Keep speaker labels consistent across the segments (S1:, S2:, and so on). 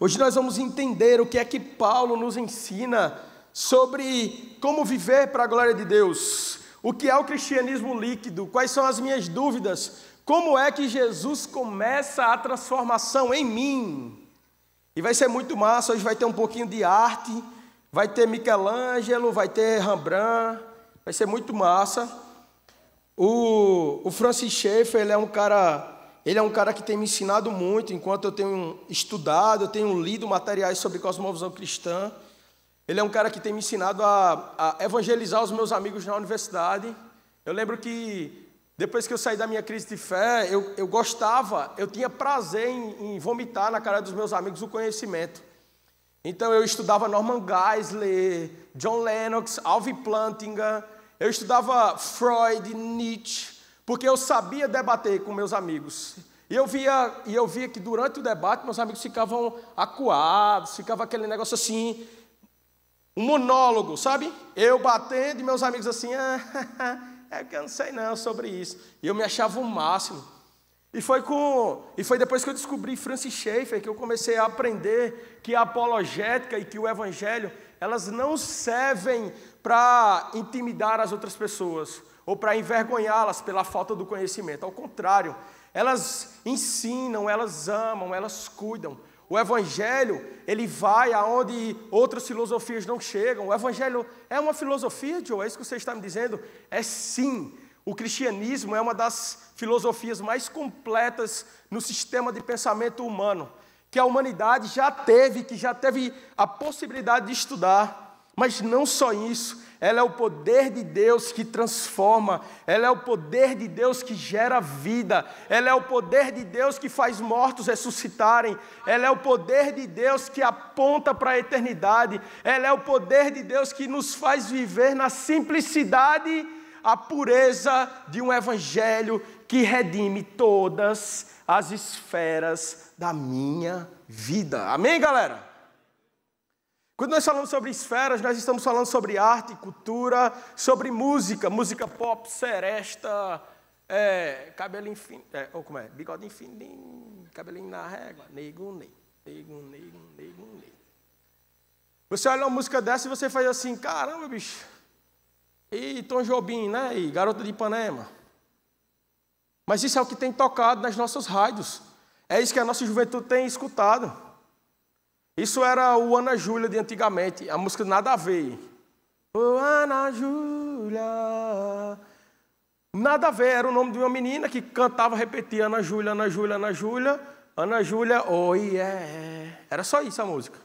S1: Hoje nós vamos entender o que é que Paulo nos ensina sobre como viver para a glória de Deus. O que é o cristianismo líquido? Quais são as minhas dúvidas? Como é que Jesus começa a transformação em mim? E vai ser muito massa, hoje vai ter um pouquinho de arte, vai ter Michelangelo, vai ter Rembrandt, vai ser muito massa. O Francis Schaeffer, ele é um cara que tem me ensinado muito, enquanto eu tenho estudado, eu tenho lido materiais sobre cosmovisão cristã. Ele é um cara que tem me ensinado a evangelizar os meus amigos na universidade. Eu lembro que, depois que eu saí da minha crise de fé, eu tinha prazer em vomitar na cara dos meus amigos o conhecimento. Então eu estudava Norman Geisler, John Lennox, Alvin Plantinga, eu estudava Freud, Nietzsche, porque eu sabia debater com meus amigos. E eu via que durante o debate meus amigos ficavam acuados, ficava aquele negócio assim, um monólogo, sabe? Eu batendo e meus amigos assim, é que eu não sei não sobre isso. E eu me achava o máximo. E foi depois que eu descobri Francis Schaeffer que eu comecei a aprender que a apologética e que o evangelho, elas não servem para intimidar as outras pessoas ou para envergonhá-las pela falta do conhecimento. Ao contrário, elas ensinam, elas amam, elas cuidam. O evangelho, ele vai aonde outras filosofias não chegam. O evangelho é uma filosofia, Joe? É isso que você está me dizendo? É sim. O cristianismo é uma das filosofias mais completas no sistema de pensamento humano, que a humanidade já teve a possibilidade de estudar. Mas não só isso, ela é o poder de Deus que transforma, ela é o poder de Deus que gera vida, ela é o poder de Deus que faz mortos ressuscitarem, ela é o poder de Deus que aponta para a eternidade, ela é o poder de Deus que nos faz viver na simplicidade, a pureza de um evangelho que redime todas as esferas da minha vida. Amém, galera? Quando nós falamos sobre esferas, nós estamos falando sobre arte, cultura, sobre música pop, seresta, cabelinho fino, bigodinho fininho, cabelinho na régua, nego. Você olha uma música dessa e você faz assim, caramba, bicho. E Tom Jobim, né? E Garota de Ipanema. Mas isso é o que tem tocado nas nossas rádios. É isso que a nossa juventude tem escutado. Isso era o Ana Júlia de antigamente. A música Nada a Ver. Oh, Ana Júlia. Nada a Ver. Era o nome de uma menina que cantava, repetia Ana Júlia, Ana Júlia, Ana Júlia. Ana Júlia, oh yeah. Era só isso a música.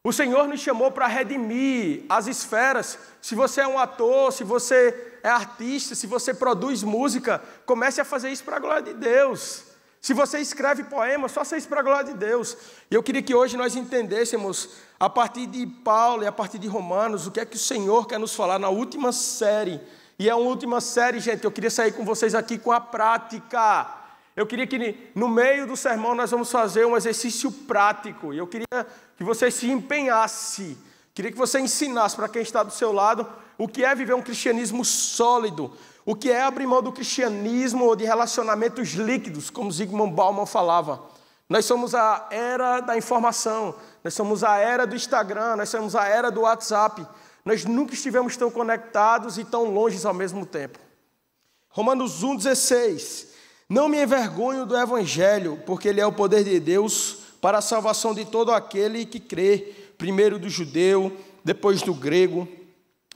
S1: O Senhor nos chamou para redimir as esferas. Se você é um ator, se você é artista, se você produz música, comece a fazer isso para a glória de Deus. Se você escreve poemas, faça isso para a glória de Deus. E eu queria que hoje nós entendêssemos, a partir de Paulo e a partir de Romanos, o que é que o Senhor quer nos falar na última série. E é uma última série, gente, eu queria sair com vocês aqui com a prática. Eu queria que no meio do sermão nós vamos fazer um exercício prático. E eu queria que você se empenhasse. Queria que você ensinasse para quem está do seu lado o que é viver um cristianismo sólido. O que é abrir mão do cristianismo ou de relacionamentos líquidos, como Zygmunt Bauman falava. Nós somos a era da informação. Nós somos a era do Instagram. Nós somos a era do WhatsApp. Nós nunca estivemos tão conectados e tão longe ao mesmo tempo. Romanos 1,16. Não me envergonho do Evangelho, porque ele é o poder de Deus para a salvação de todo aquele que crê, primeiro do judeu, depois do grego,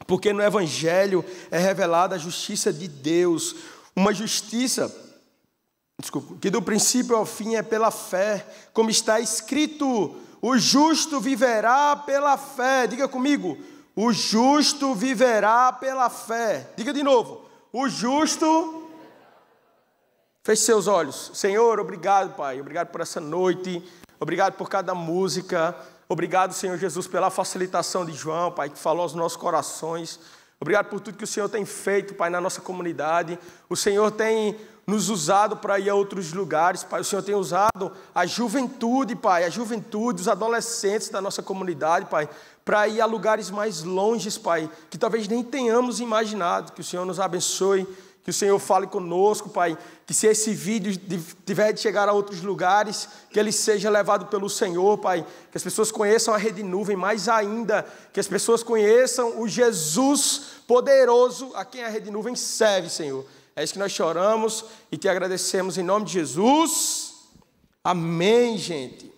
S1: porque no Evangelho é revelada a justiça de Deus, uma justiça, que do princípio ao fim é pela fé, como está escrito, o justo viverá pela fé. Diga comigo, o justo viverá pela fé. Diga de novo, o justo... Feche seus olhos. Senhor, obrigado, Pai. Obrigado por essa noite. Obrigado por cada música. Obrigado, Senhor Jesus, pela facilitação de João, Pai, que falou aos nossos corações. Obrigado por tudo que o Senhor tem feito, Pai, na nossa comunidade. O Senhor tem nos usado para ir a outros lugares, Pai. O Senhor tem usado a juventude, Pai, os adolescentes da nossa comunidade, Pai, para ir a lugares mais longes, Pai, que talvez nem tenhamos imaginado. Que o Senhor nos abençoe. Que o Senhor fale conosco, Pai, que se esse vídeo tiver de chegar a outros lugares, que ele seja levado pelo Senhor, Pai, que as pessoas conheçam a Rede Nuvem, mais ainda, que as pessoas conheçam o Jesus poderoso a quem a Rede Nuvem serve, Senhor. É isso que nós choramos e te agradecemos em nome de Jesus. Amém, gente.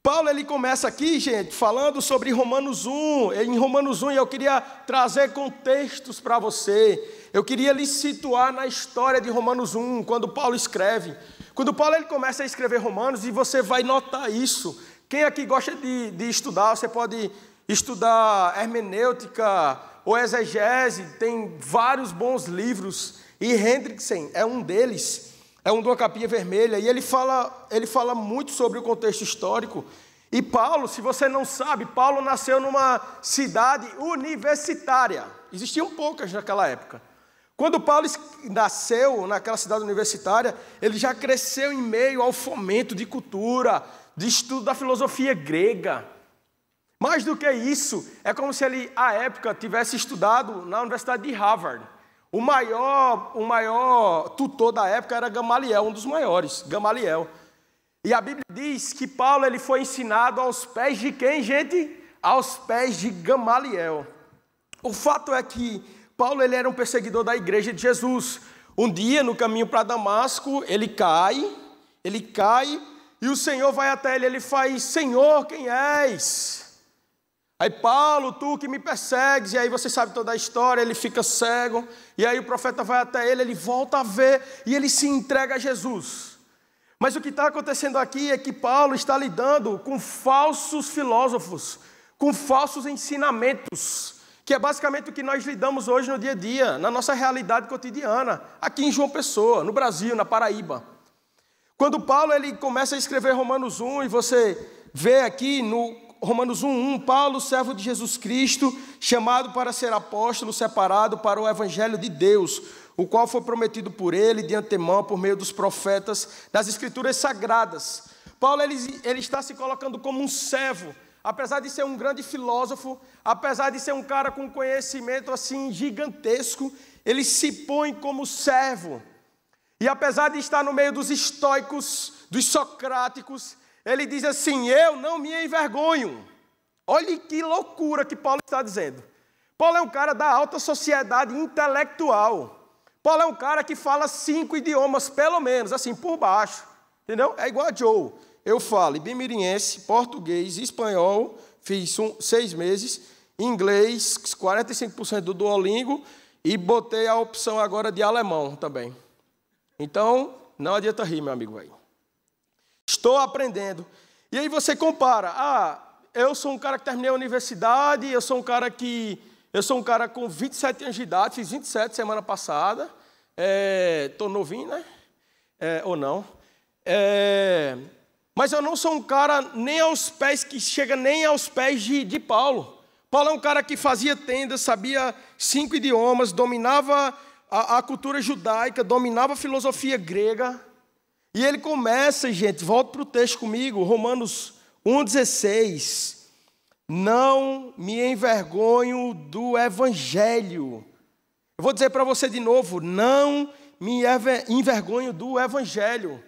S1: Paulo, ele começa aqui, gente, falando sobre Romanos 1. Em Romanos 1, eu queria trazer contextos para você. Eu queria lhe situar na história de Romanos 1, quando Paulo escreve. Quando Paulo ele começa a escrever Romanos, e você vai notar isso. Quem aqui gosta de estudar, você pode estudar hermenêutica ou exegese, tem vários bons livros, e Hendrickson é um deles. É um de uma capinha vermelha, e ele fala muito sobre o contexto histórico. E Paulo, se você não sabe, Paulo nasceu numa cidade universitária. Existiam poucas naquela época. Quando Paulo nasceu naquela cidade universitária, ele já cresceu em meio ao fomento de cultura, de estudo da filosofia grega. Mais do que isso, é como se ele, à época, tivesse estudado na Universidade de Harvard. O maior tutor da época era Gamaliel, um dos maiores, Gamaliel. E a Bíblia diz que Paulo ele foi ensinado aos pés de quem, gente? Aos pés de Gamaliel. O fato é que Paulo ele era um perseguidor da igreja de Jesus. Um dia, no caminho para Damasco, ele cai, e o Senhor vai até ele faz, Senhor, quem és? Aí, Paulo, tu que me persegues, e aí você sabe toda a história, ele fica cego, e aí o profeta vai até ele volta a ver, e ele se entrega a Jesus. Mas o que está acontecendo aqui é que Paulo está lidando com falsos filósofos, com falsos ensinamentos, que é basicamente o que nós lidamos hoje no dia a dia, na nossa realidade cotidiana, aqui em João Pessoa, no Brasil, na Paraíba. Quando Paulo ele começa a escrever Romanos 1, e você vê aqui no Romanos 1:1, Paulo, servo de Jesus Cristo, chamado para ser apóstolo, separado para o evangelho de Deus, o qual foi prometido por ele de antemão, por meio dos profetas, nas escrituras sagradas. Paulo ele está se colocando como um servo, apesar de ser um grande filósofo, apesar de ser um cara com conhecimento assim gigantesco, ele se põe como servo. E apesar de estar no meio dos estoicos, dos socráticos, ele diz assim, eu não me envergonho. Olha que loucura que Paulo está dizendo. Paulo é um cara da alta sociedade intelectual. Paulo é um cara que fala 5 idiomas, pelo menos, assim, por baixo. Entendeu? É igual a Joe. Eu falo ibimiriense, português, espanhol, fiz 6 meses, inglês, 45% do Duolingo, e botei a opção agora de alemão também. Então, não adianta rir, meu amigo aí. Estou aprendendo. E aí você compara. Eu sou um cara que terminei a universidade, eu sou um cara com 27 anos de idade, fiz 27 semana passada. Estou novinho, né? Ou não. Mas eu não sou um cara nem aos pés, que chega nem aos pés de Paulo. Paulo é um cara que fazia tendas, sabia 5 idiomas, dominava a cultura judaica, dominava a filosofia grega. E ele começa, gente, volta para o texto comigo, Romanos 1,16. Não me envergonho do evangelho. Eu vou dizer para você de novo, não me envergonho do evangelho.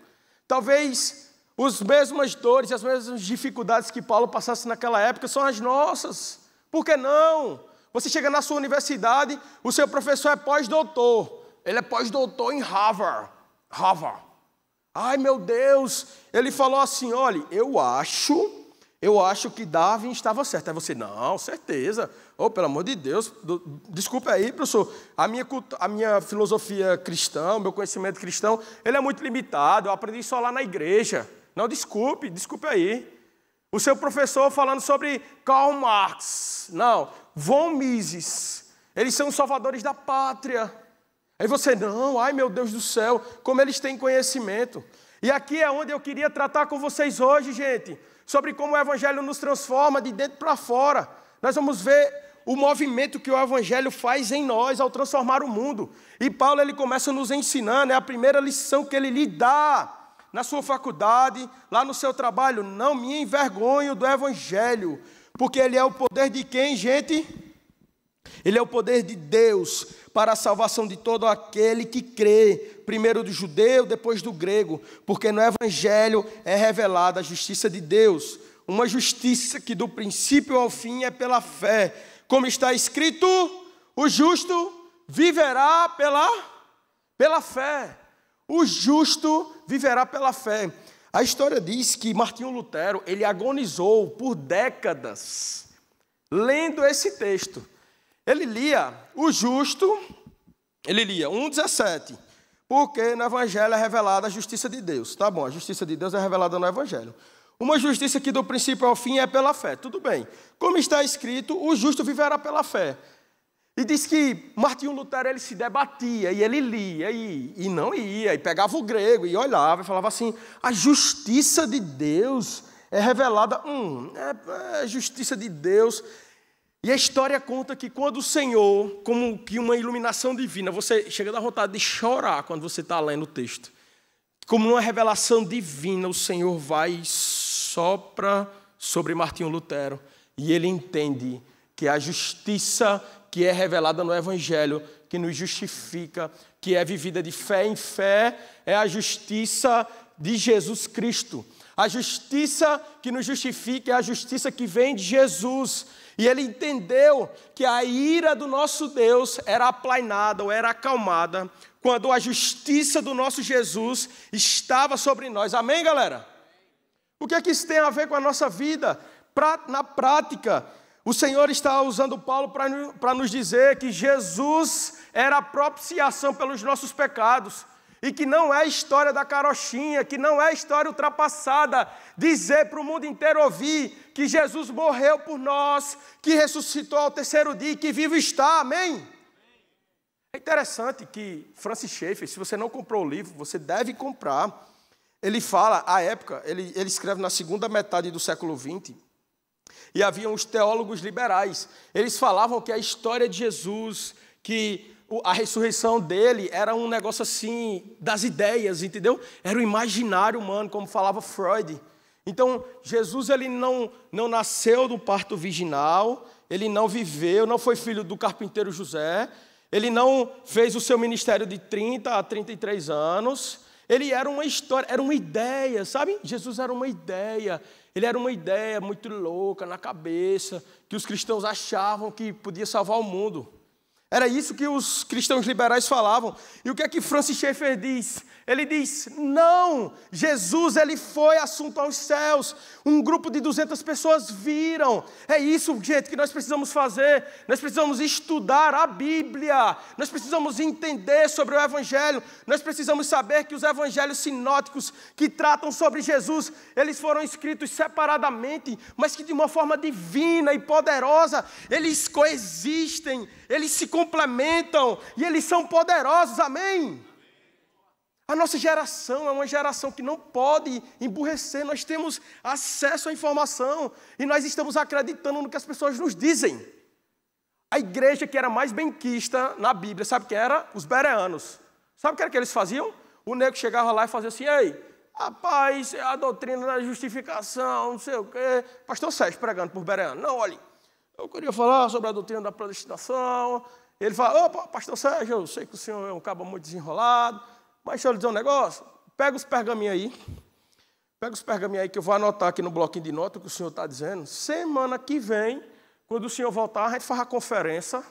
S1: Talvez as mesmas dores e as mesmas dificuldades que Paulo passasse naquela época são as nossas. Por que não? Você chega na sua universidade, o seu professor é pós-doutor. Ele é pós-doutor em Harvard. Ai, meu Deus, ele falou assim, olha, eu acho que Darwin estava certo. Aí você, não, certeza. Oh, pelo amor de Deus, desculpa aí, professor, a minha filosofia cristã, o meu conhecimento cristão, ele é muito limitado, eu aprendi só lá na igreja. Não, desculpe aí. O seu professor falando sobre Karl Marx, não, von Mises, eles são os salvadores da pátria. Aí você, não, ai meu Deus do céu, como eles têm conhecimento. E aqui é onde eu queria tratar com vocês hoje, gente, sobre como o Evangelho nos transforma de dentro para fora. Nós vamos ver o movimento que o Evangelho faz em nós ao transformar o mundo. E Paulo ele começa nos ensinando, é a primeira lição que ele lhe dá na sua faculdade, lá no seu trabalho. Não me envergonho do Evangelho, porque ele é o poder de quem, gente? Ele é o poder de Deus para a salvação de todo aquele que crê, primeiro do judeu, depois do grego, porque no Evangelho é revelada a justiça de Deus, uma justiça que do princípio ao fim é pela fé. Como está escrito, o justo viverá pela fé. O justo viverá pela fé. A história diz que Martinho Lutero, ele agonizou por décadas lendo esse texto. Ele lia o justo, ele lia 1,17, porque no Evangelho é revelada a justiça de Deus. Tá bom, a justiça de Deus é revelada no Evangelho. Uma justiça que do princípio ao fim é pela fé. Tudo bem. Como está escrito, o justo viverá pela fé. E diz que Martinho Lutero, ele se debatia, e ele lia, e não ia, e pegava o grego, e olhava, e falava assim, a justiça de Deus é revelada, é a justiça de Deus. E a história conta que quando o Senhor, como que uma iluminação divina, você chega a dar vontade de chorar quando você está lendo o texto. Como uma revelação divina, o Senhor vai e sopra sobre Martinho Lutero. E ele entende que a justiça que é revelada no Evangelho, que nos justifica, que é vivida de fé em fé, é a justiça de Jesus Cristo. A justiça que nos justifica é a justiça que vem de Jesus. E ele entendeu que a ira do nosso Deus era aplainada ou era acalmada quando a justiça do nosso Jesus estava sobre nós. Amém, galera? O que é que isso tem a ver com a nossa vida? Na prática, o Senhor está usando Paulo para nos dizer que Jesus era a propiciação pelos nossos pecados. E que não é história da carochinha, que não é história ultrapassada, dizer para o mundo inteiro ouvir que Jesus morreu por nós, que ressuscitou ao terceiro dia e que vivo está, amém? É interessante que Francis Schaeffer, se você não comprou o livro, você deve comprar. Ele fala, à época, ele escreve na segunda metade do século XX, e havia uns teólogos liberais. Eles falavam que a história de Jesus, que a ressurreição dele era um negócio assim, das ideias, entendeu? Era o imaginário humano, como falava Freud. Então, Jesus ele não nasceu do parto virginal, ele não viveu, não foi filho do carpinteiro José, ele não fez o seu ministério de 30 a 33 anos, ele era uma história, era uma ideia, sabe? Jesus era uma ideia, ele era uma ideia muito louca na cabeça, que os cristãos achavam que podia salvar o mundo. Era isso que os cristãos liberais falavam. E o que é que Francis Schaeffer diz? Ele diz, não, Jesus ele foi assunto aos céus. Um grupo de 200 pessoas viram. É isso, gente, que nós precisamos fazer. Nós precisamos estudar a Bíblia. Nós precisamos entender sobre o Evangelho. Nós precisamos saber que os evangelhos sinóticos que tratam sobre Jesus, eles foram escritos separadamente, mas que de uma forma divina e poderosa, eles coexistem, eles se complementam e eles são poderosos, amém? A nossa geração é uma geração que não pode emburrecer, nós temos acesso à informação e nós estamos acreditando no que as pessoas nos dizem. A igreja que era mais benquista na Bíblia, sabe o que era? Os bereanos. Sabe o que era que eles faziam? O nego chegava lá e fazia assim, ei, rapaz, a doutrina da justificação, não sei o quê. Pastor Sérgio pregando por bereano. Não, olha, eu queria falar sobre a doutrina da predestinação. Ele fala, opa, pastor Sérgio, eu sei que o senhor é um cabo muito desenrolado, mas deixa eu lhe dizer um negócio, pega os pergaminhos aí, que eu vou anotar aqui no bloquinho de nota o que o senhor está dizendo. Semana que vem, quando o senhor voltar, a gente faz a conferência.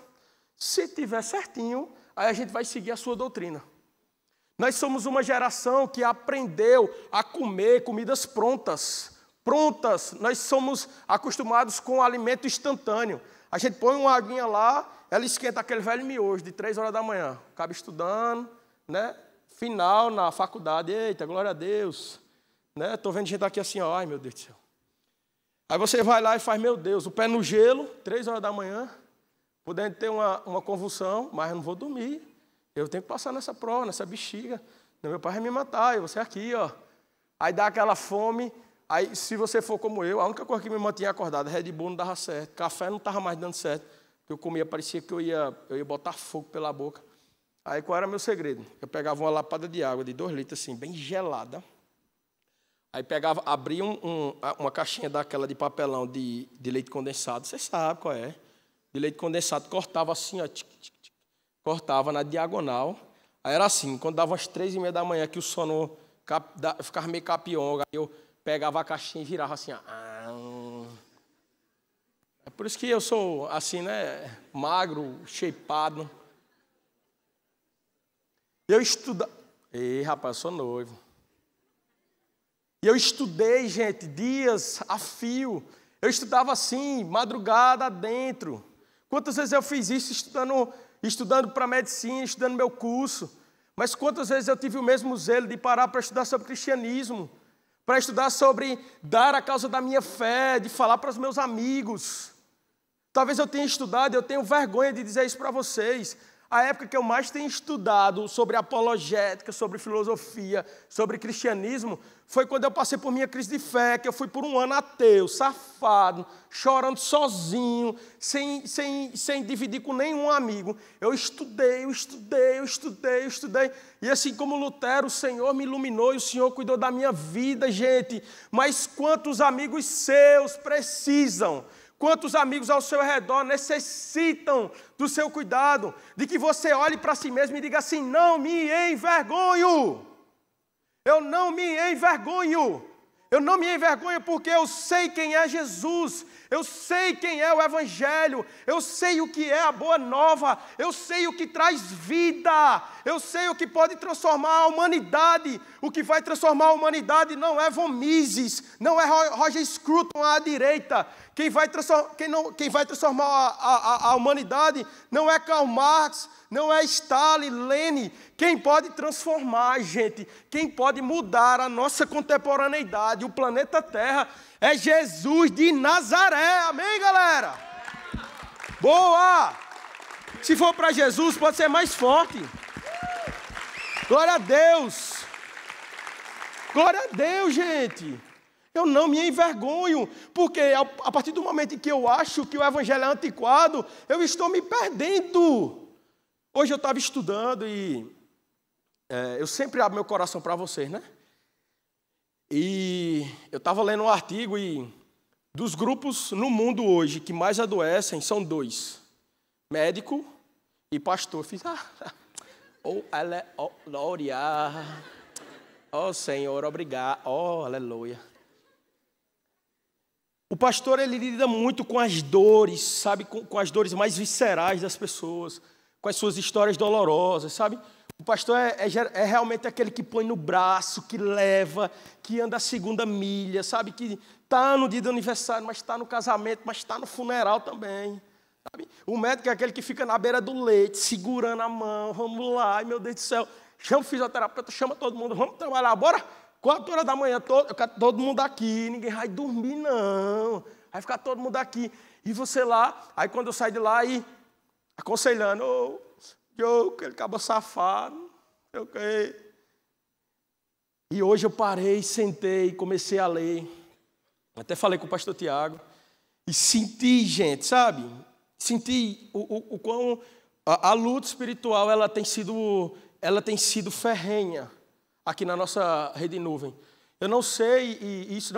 S1: Se tiver certinho, aí a gente vai seguir a sua doutrina. Nós somos uma geração que aprendeu a comer comidas prontas. Nós somos acostumados com alimento instantâneo. A gente põe uma aguinha lá, ela esquenta aquele velho miojo de 3 horas da manhã. Acaba estudando, né? Final na faculdade, eita, glória a Deus. Né? Estou vendo gente aqui assim, ó, ai meu Deus do céu. Aí você vai lá e faz, meu Deus, o pé no gelo, 3 horas da manhã, podendo ter uma convulsão, mas eu não vou dormir. Eu tenho que passar nessa prova, nessa bexiga. Meu pai vai me matar, e você aqui, ó. Aí dá aquela fome. Aí, se você for como eu, a única coisa que me mantinha acordado, Red Bull não dava certo, café não estava mais dando certo, porque eu comia, parecia que eu ia botar fogo pela boca. Aí, qual era meu segredo? Eu pegava uma lapada de água de 2 litros, assim, bem gelada. Aí abria uma caixinha daquela de papelão de leite condensado, você sabe qual é, de leite condensado, cortava assim, ó, cortava na diagonal. Aí era assim, quando dava umas 3h30 da manhã, que o sono ficava meio capionga, aí eu pegava a caixinha e virava assim, ó. É por isso que eu sou assim, né, magro, shapeado. Eu estudava... Ei, rapaz, eu sou noivo. E eu estudei, gente, dias a fio. Eu estudava assim, madrugada dentro. Quantas vezes eu fiz isso estudando para medicina, estudando meu curso. Mas quantas vezes eu tive o mesmo zelo de parar para estudar sobre cristianismo, para estudar sobre dar a causa da minha fé, de falar para os meus amigos. Talvez eu tenha estudado, eu tenho vergonha de dizer isso para vocês. A época que eu mais tenho estudado sobre apologética, sobre filosofia, sobre cristianismo, foi quando eu passei por minha crise de fé, que eu fui por um ano ateu, safado, chorando sozinho, sem dividir com nenhum amigo. Eu estudei. E assim como Lutero, o Senhor me iluminou e o Senhor cuidou da minha vida, gente. Mas quantos amigos seus precisam? Quantos amigos ao seu redor necessitam do seu cuidado, de que você olhe para si mesmo e diga assim, não me envergonho, eu não me envergonho, porque eu sei quem é Jesus, eu sei quem é o Evangelho, eu sei o que é a boa nova, eu sei o que traz vida, eu sei o que pode transformar a humanidade. O que vai transformar a humanidade não é Von Mises, não é Roger Scruton à direita. Quem vai transformar a humanidade não é Karl Marx, não é Stalin, Lenin. Quem pode transformar, gente, quem pode mudar a nossa contemporaneidade, o planeta Terra, é Jesus de Nazaré. Amém, galera? Boa! Se for para Jesus, pode ser mais forte. Glória a Deus! Glória a Deus, gente! Eu não me envergonho, porque a partir do momento em que eu acho que o Evangelho é antiquado, eu estou me perdendo. Hoje eu estava estudando e eu sempre abro meu coração para vocês, né? E eu estava lendo um artigo e dos grupos no mundo hoje que mais adoecem são 2, médico e pastor. Fiz, glória, Senhor, obrigado, aleluia. O pastor, ele lida muito com as dores, sabe? Com as dores mais viscerais das pessoas, com as suas histórias dolorosas, sabe? O pastor é realmente aquele que põe no braço, que leva, que anda a segunda milha, sabe? Que está no dia do aniversário, mas está no casamento, mas está no funeral também. Sabe? O médico é aquele que fica na beira do leite, segurando a mão, vamos lá, ai meu Deus do céu. Chama o fisioterapeuta, chama todo mundo, vamos trabalhar, bora? 4h da manhã, todo mundo aqui, ninguém vai dormir, não. Vai ficar todo mundo aqui. E você lá, aí quando eu saio de lá, aí, aconselhando, aquele cabo safado, E hoje eu parei, sentei, comecei a ler. Até falei com o pastor Tiago. E senti, gente, sabe? Senti o quão a luta espiritual ela tem sido ferrenha aqui na nossa rede nuvem. Eu não sei, e isso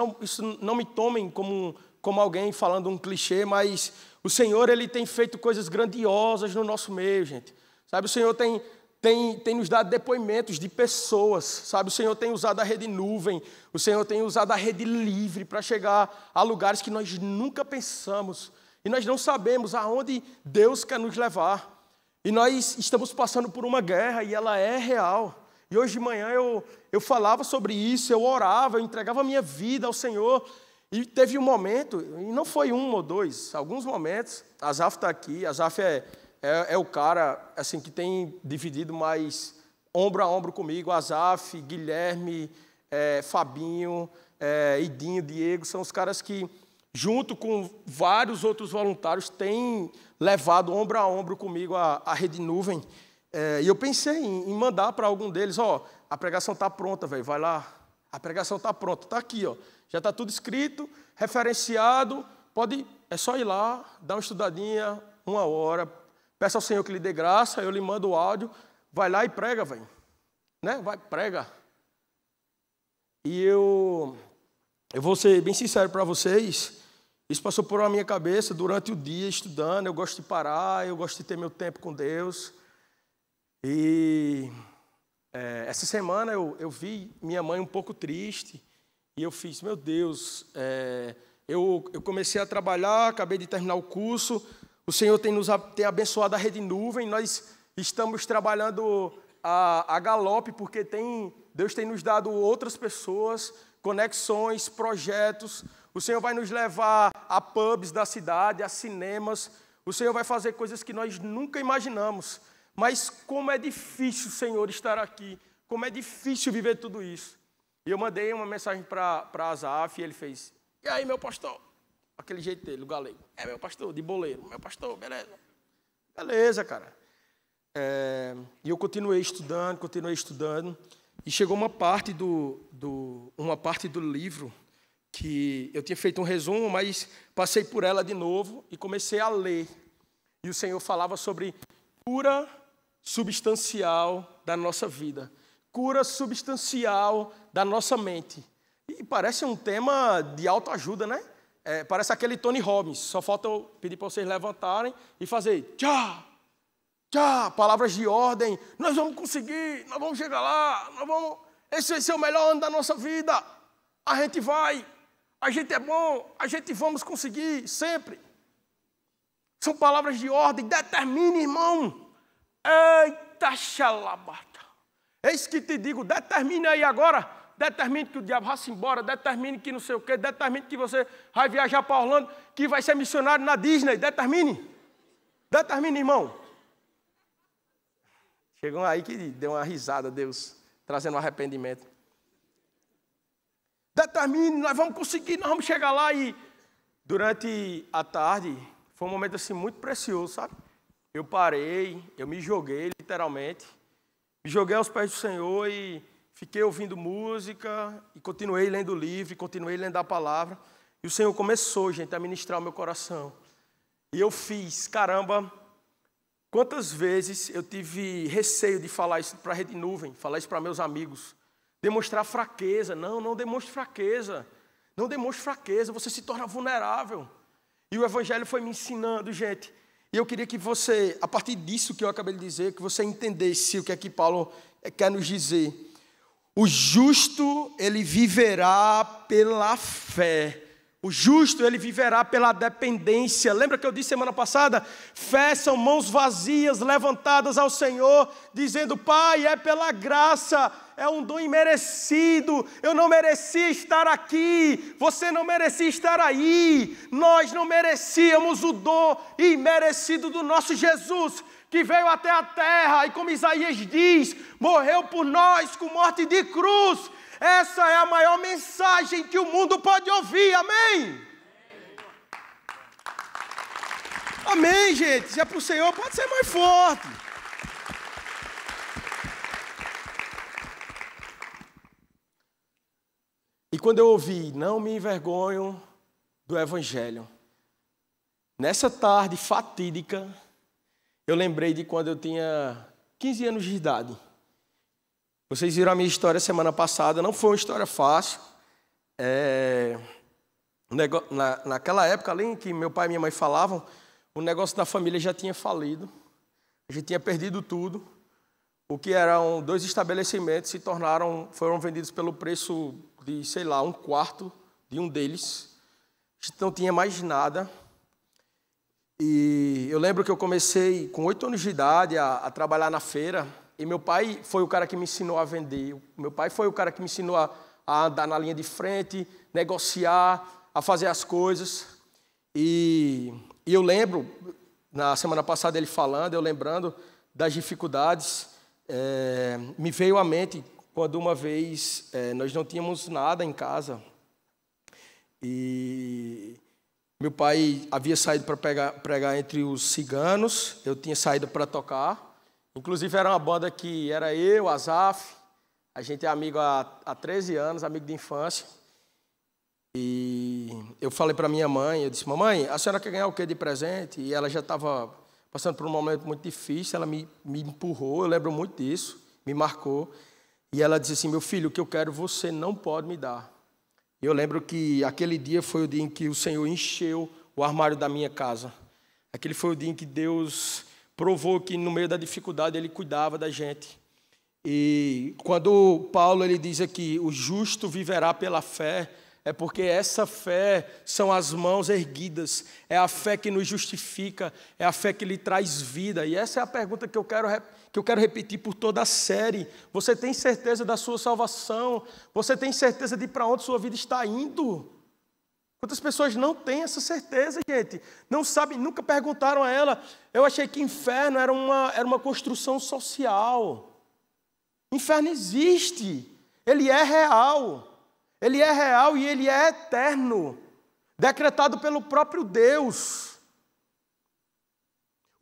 S1: não me tomem como alguém falando um clichê, mas o Senhor ele tem feito coisas grandiosas no nosso meio, gente. Sabe, o Senhor tem nos dado depoimentos de pessoas, sabe? O Senhor tem usado a rede nuvem, o Senhor tem usado a rede livre para chegar a lugares que nós nunca pensamos. E nós não sabemos aonde Deus quer nos levar. E nós estamos passando por uma guerra e ela é real. E hoje de manhã eu falava sobre isso, eu orava, eu entregava a minha vida ao Senhor. E teve um momento, e não foi 1 ou 2, alguns momentos, Azaf está aqui, Azaf é o cara assim, que tem dividido mais ombro a ombro comigo, Azaf, Guilherme, Fabinho, Idinho, Diego, são os caras que, junto com vários outros voluntários, têm levado ombro a ombro comigo a Rede Nuvem. E eu pensei em mandar para algum deles, a pregação está pronta, velho, vai lá, a pregação está pronta, está aqui, já está tudo escrito, referenciado, é só ir lá, dar uma estudadinha, 1 hora, peça ao Senhor que lhe dê graça, eu lhe mando o áudio, vai lá e prega, velho, né? Vai, prega. E eu vou ser bem sincero para vocês, Isso passou por minha cabeça durante o dia, estudando. Eu gosto de parar, eu gosto de ter meu tempo com Deus. E essa semana eu vi minha mãe um pouco triste. E eu fiz, meu Deus, eu comecei a trabalhar, acabei de terminar o curso. O Senhor tem abençoado a Rede Nuvem. Nós estamos trabalhando a galope, porque Deus tem nos dado outras pessoas, conexões, projetos. O Senhor vai nos levar a pubs da cidade, a cinemas. O Senhor vai fazer coisas que nós nunca imaginamos. Mas como é difícil, Senhor, estar aqui. Como é difícil viver tudo isso. E eu mandei uma mensagem para Azaf e ele fez, e aí, meu pastor? Aquele jeito dele, o galego. Meu pastor, de boleiro. Meu pastor, beleza. Beleza, cara. E eu continuei estudando. E chegou uma parte do livro que eu tinha feito um resumo, mas passei por ela de novo e comecei a ler. E o Senhor falava sobre cura substancial da nossa vida, cura substancial da nossa mente. E parece um tema de autoajuda, né? Parece aquele Tony Robbins. Só falta eu pedir para vocês levantarem e fazer tchá, tchá, palavras de ordem. Nós vamos conseguir, nós vamos chegar lá, esse vai ser o melhor ano da nossa vida. A gente vai. A gente é bom, a gente vamos conseguir, sempre. São palavras de ordem, determine, irmão. Eita, xalabata. Eis que te digo, determine aí agora. Determine que o diabo vai-se embora, determine que não sei o quê, determine que você vai viajar para Orlando, que vai ser missionário na Disney, determine. Determine, irmão. Chegou aí que deu uma risada, Deus, trazendo um arrependimento. Determine, nós vamos conseguir, nós vamos chegar lá. E durante a tarde, foi um momento assim muito precioso, sabe? Eu parei, eu me joguei literalmente, me joguei aos pés do Senhor e fiquei ouvindo música e continuei lendo o livro, continuei lendo a palavra. E o Senhor começou, gente, a ministrar o meu coração. E eu fiz, caramba, quantas vezes eu tive receio de falar isso para a Rede Nuvem, falar isso para meus amigos. Demonstrar fraqueza. Não demonstre fraqueza. Não demonstre fraqueza, você se torna vulnerável. E o Evangelho foi me ensinando, gente. E eu queria que você, a partir disso que eu acabei de dizer, que você entendesse o que é que Paulo quer nos dizer. O justo, ele viverá pela fé. O justo, ele viverá pela dependência. Lembra que eu disse semana passada? Fé são mãos vazias levantadas ao Senhor, dizendo, Pai, é pela graça, é um dom imerecido. Eu não merecia estar aqui, você não merecia estar aí. Nós não merecíamos o dom imerecido do nosso Jesus, que veio até a terra e, como Isaías diz, morreu por nós com morte de cruz. Essa é a maior mensagem que o mundo pode ouvir, amém? Amém, gente. Se é para o Senhor, pode ser mais forte. E quando eu ouvi, não me envergonho do Evangelho, nessa tarde fatídica, eu lembrei de quando eu tinha 15 anos de idade. Vocês viram a minha história semana passada, não foi uma história fácil. Naquela época, além que meu pai e minha mãe falavam, o negócio da família já tinha falido. A gente tinha perdido tudo. O que eram 2 estabelecimentos foram vendidos pelo preço de, sei lá, 1/4 de um deles. A gente não tinha mais nada. E eu lembro que eu comecei com 8 anos de idade a trabalhar na feira. E meu pai foi o cara que me ensinou a vender. Meu pai foi o cara que me ensinou a andar na linha de frente, negociar, a fazer as coisas. E eu lembro, na semana passada ele falando, eu lembrando das dificuldades, me veio à mente quando uma vez nós não tínhamos nada em casa. E meu pai havia saído para pregar entre os ciganos, eu tinha saído para tocar. Inclusive era uma banda que era eu, Azaf, a gente é amigo há 13 anos, amigo de infância. E eu falei para minha mãe, eu disse, mamãe, a senhora quer ganhar o quê de presente? E ela já estava passando por um momento muito difícil, ela me empurrou, eu lembro muito disso, me marcou. E ela disse assim, meu filho, o que eu quero você não pode me dar. E eu lembro que aquele dia foi o dia em que o Senhor encheu o armário da minha casa. Aquele foi o dia em que Deus provou que no meio da dificuldade Ele cuidava da gente. E quando Paulo ele diz aqui, o justo viverá pela fé, é porque essa fé são as mãos erguidas, é a fé que nos justifica, é a fé que lhe traz vida. E essa é a pergunta que eu quero repetir por toda a série. Você tem certeza da sua salvação? Você tem certeza de para onde sua vida está indo? Quantas pessoas não têm essa certeza, gente? Não sabem, nunca perguntaram a ela. Eu achei que inferno era uma construção social. Inferno existe, ele é real. Ele é real e ele é eterno, decretado pelo próprio Deus.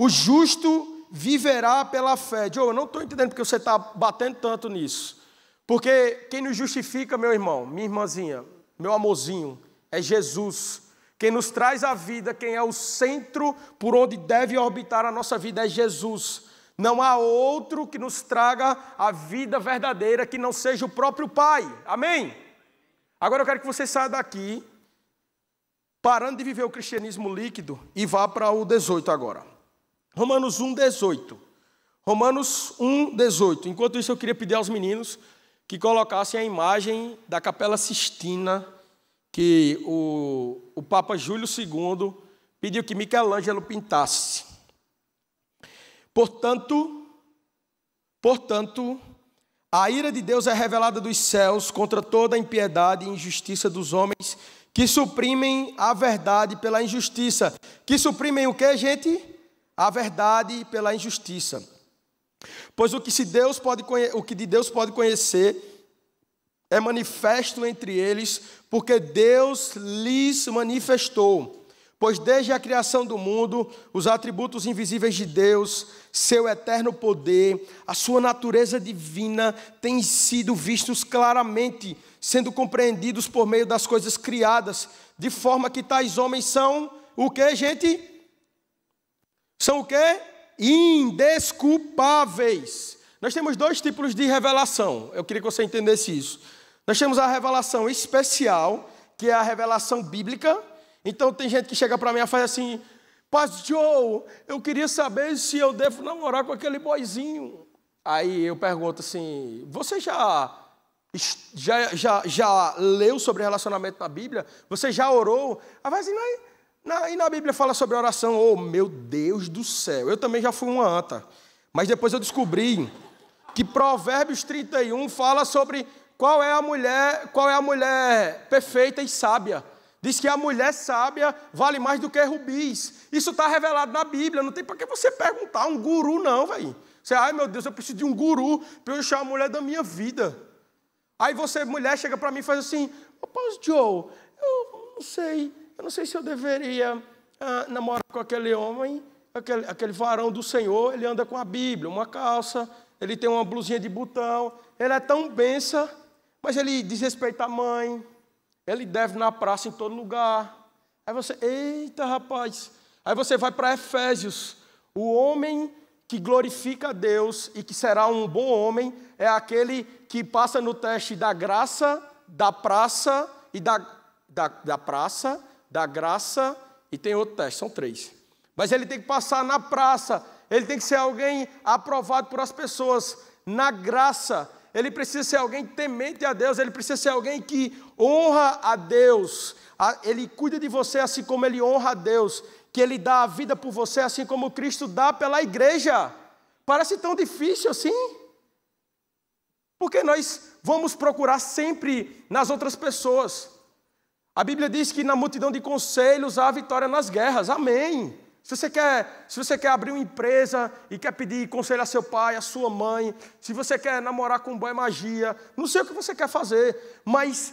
S1: O justo viverá pela fé. Joe, eu não estou entendendo porque você está batendo tanto nisso. Porque quem nos justifica, meu irmão, minha irmãzinha, meu amorzinho, é Jesus. Quem nos traz a vida, quem é o centro por onde deve orbitar a nossa vida é Jesus. Não há outro que nos traga a vida verdadeira que não seja o próprio Pai. Amém? Agora eu quero que você saia daqui, parando de viver o cristianismo líquido, e vá para o 18 agora. Romanos 1:18. Romanos 1:18. Enquanto isso, eu queria pedir aos meninos que colocassem a imagem da Capela Sistina, que o Papa Júlio II pediu que Michelangelo pintasse. Portanto, a ira de Deus é revelada dos céus contra toda a impiedade e injustiça dos homens que suprimem a verdade pela injustiça. Que suprimem o quê, gente? A verdade pela injustiça. Pois o que de Deus pode conhecer é manifesto entre eles, porque Deus lhes manifestou. Pois desde a criação do mundo, os atributos invisíveis de Deus, seu eterno poder, a sua natureza divina, têm sido vistos claramente, sendo compreendidos por meio das coisas criadas, de forma que tais homens são o quê, gente? São o quê? Indesculpáveis. Nós temos dois tipos de revelação. Eu queria que você entendesse isso. Nós temos a revelação especial, que é a revelação bíblica. Então tem gente que chega para mim e faz assim, Pastor Joe, eu queria saber se eu devo namorar com aquele boyzinho. Aí eu pergunto assim, você já leu sobre relacionamento na Bíblia? Você já orou? Aí vai assim, e na Bíblia fala sobre oração. Oh, meu Deus do céu, eu também já fui uma anta. Mas depois eu descobri que Provérbios 31 fala sobre qual é a mulher perfeita e sábia. Diz que a mulher sábia vale mais do que rubis. Isso está revelado na Bíblia. Não tem para que você perguntar um guru, não, velho. Você, ai meu Deus, eu preciso de um guru para eu achar a mulher da minha vida. Aí você, mulher, chega para mim e faz assim, Pastor Joe, eu não sei se eu deveria namorar com aquele homem, aquele varão do Senhor, ele anda com a Bíblia, uma calça, ele tem uma blusinha de botão, ele é tão benção, mas ele desrespeita a mãe. Ele deve na praça em todo lugar. Aí você, eita rapaz. Aí você vai para Efésios. O homem que glorifica a Deus e que será um bom homem é aquele que passa no teste da graça, da praça e da praça, da graça e tem outro teste, são 3. Mas ele tem que passar na praça, ele tem que ser alguém aprovado por as pessoas. Na graça, ele precisa ser alguém temente a Deus, ele precisa ser alguém que honra a Deus, ele cuida de você assim como ele honra a Deus, que ele dá a vida por você assim como Cristo dá pela igreja. Parece tão difícil assim? Porque nós vamos procurar sempre nas outras pessoas. A Bíblia diz que na multidão de conselhos há vitória nas guerras, amém. Se você quer abrir uma empresa e quer pedir conselho a seu pai, a sua mãe, se você quer namorar com boa magia, não sei o que você quer fazer, mas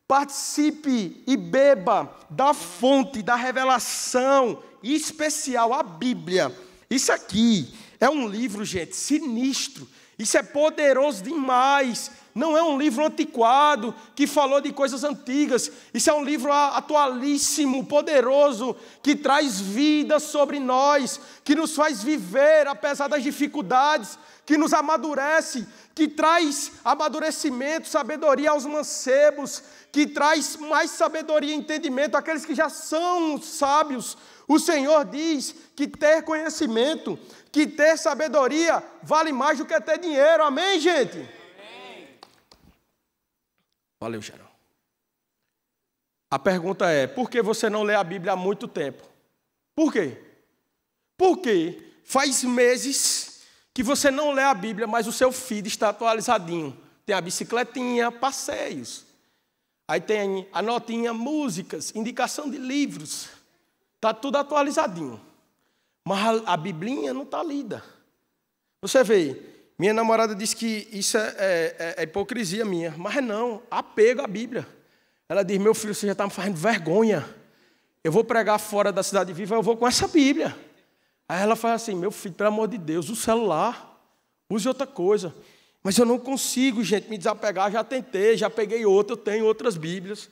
S1: participe e beba da fonte, da revelação especial, a Bíblia. Isso aqui é um livro, gente, sinistro. Isso é poderoso demais. não é um livro antiquado que falou de coisas antigas. Isso é um livro atualíssimo, poderoso, que traz vida sobre nós, que nos faz viver apesar das dificuldades, que nos amadurece, que traz amadurecimento, sabedoria aos mancebos, que traz mais sabedoria e entendimento àqueles que já são sábios. O Senhor diz que ter conhecimento, que ter sabedoria vale mais do que ter dinheiro. Amém, gente? Amém. Valeu, Gerão. A pergunta é, por que você não lê a Bíblia há muito tempo? Por quê? Porque faz meses que você não lê a Bíblia, mas o seu feed está atualizadinho. Tem a bicicletinha, passeios. Aí tem a notinha, músicas, indicação de livros. Está tudo atualizadinho. Mas a Biblinha não está lida. Você vê, minha namorada disse que isso é hipocrisia minha. Mas não, apego à Bíblia. Ela diz, meu filho, você já está me fazendo vergonha. Eu vou pregar fora da cidade viva, eu vou com essa Bíblia. Aí ela faz assim, meu filho, pelo amor de Deus, o celular, use outra coisa. Mas eu não consigo, gente, me desapegar, já tentei, já peguei outra, eu tenho outras Bíblias.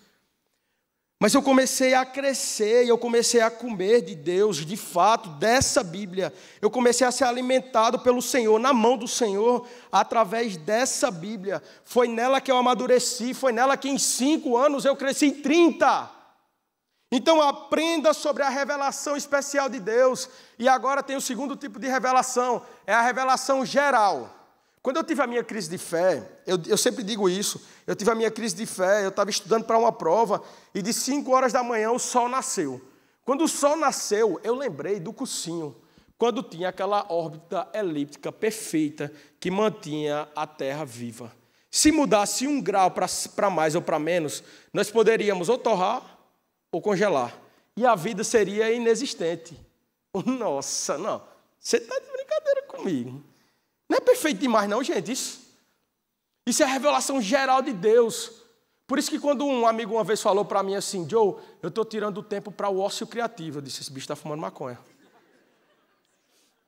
S1: Mas eu comecei a crescer, eu comecei a comer de Deus, de fato, dessa Bíblia. Eu comecei a ser alimentado pelo Senhor, na mão do Senhor, através dessa Bíblia. Foi nela que eu amadureci, foi nela que em 5 anos eu cresci em 30. Então aprenda sobre a revelação especial de Deus. E agora tem o segundo tipo de revelação, é a revelação geral. Quando eu tive a minha crise de fé, eu sempre digo isso, eu tive a minha crise de fé, eu estava estudando para uma prova, e de 5 horas da manhã o sol nasceu. Quando o sol nasceu, eu lembrei do cursinho, quando tinha aquela órbita elíptica perfeita que mantinha a Terra viva. Se mudasse 1 grau para mais ou para menos, nós poderíamos ou torrar ou congelar, e a vida seria inexistente. Nossa, não, você está de brincadeira comigo. Não é perfeito demais não, gente, isso. Isso é a revelação geral de Deus. Por isso que quando um amigo uma vez falou para mim assim, Joe, eu estou tirando o tempo para o ócio criativo. Eu disse, esse bicho está fumando maconha.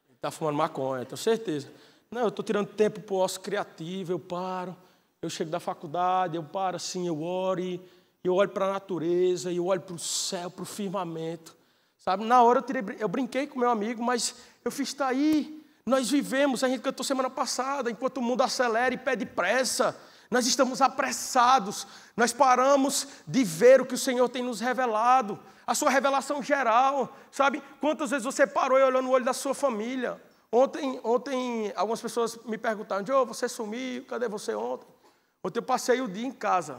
S1: Ele está fumando maconha, tenho certeza. Não, eu estou tirando tempo para o ócio criativo, eu paro, eu chego da faculdade, eu paro assim, eu oro, e eu olho para a natureza, eu olho para o céu, para o firmamento. Sabe, na hora eu brinquei com meu amigo, mas eu fiz, está aí. Nós vivemos, a gente cantou semana passada, enquanto o mundo acelera e pede pressa, nós estamos apressados, nós paramos de ver o que o Senhor tem nos revelado, a sua revelação geral, sabe? Quantas vezes você parou e olhou no olho da sua família? Ontem algumas pessoas me perguntaram, Joe, você sumiu, cadê você ontem? Ontem eu passei o dia em casa,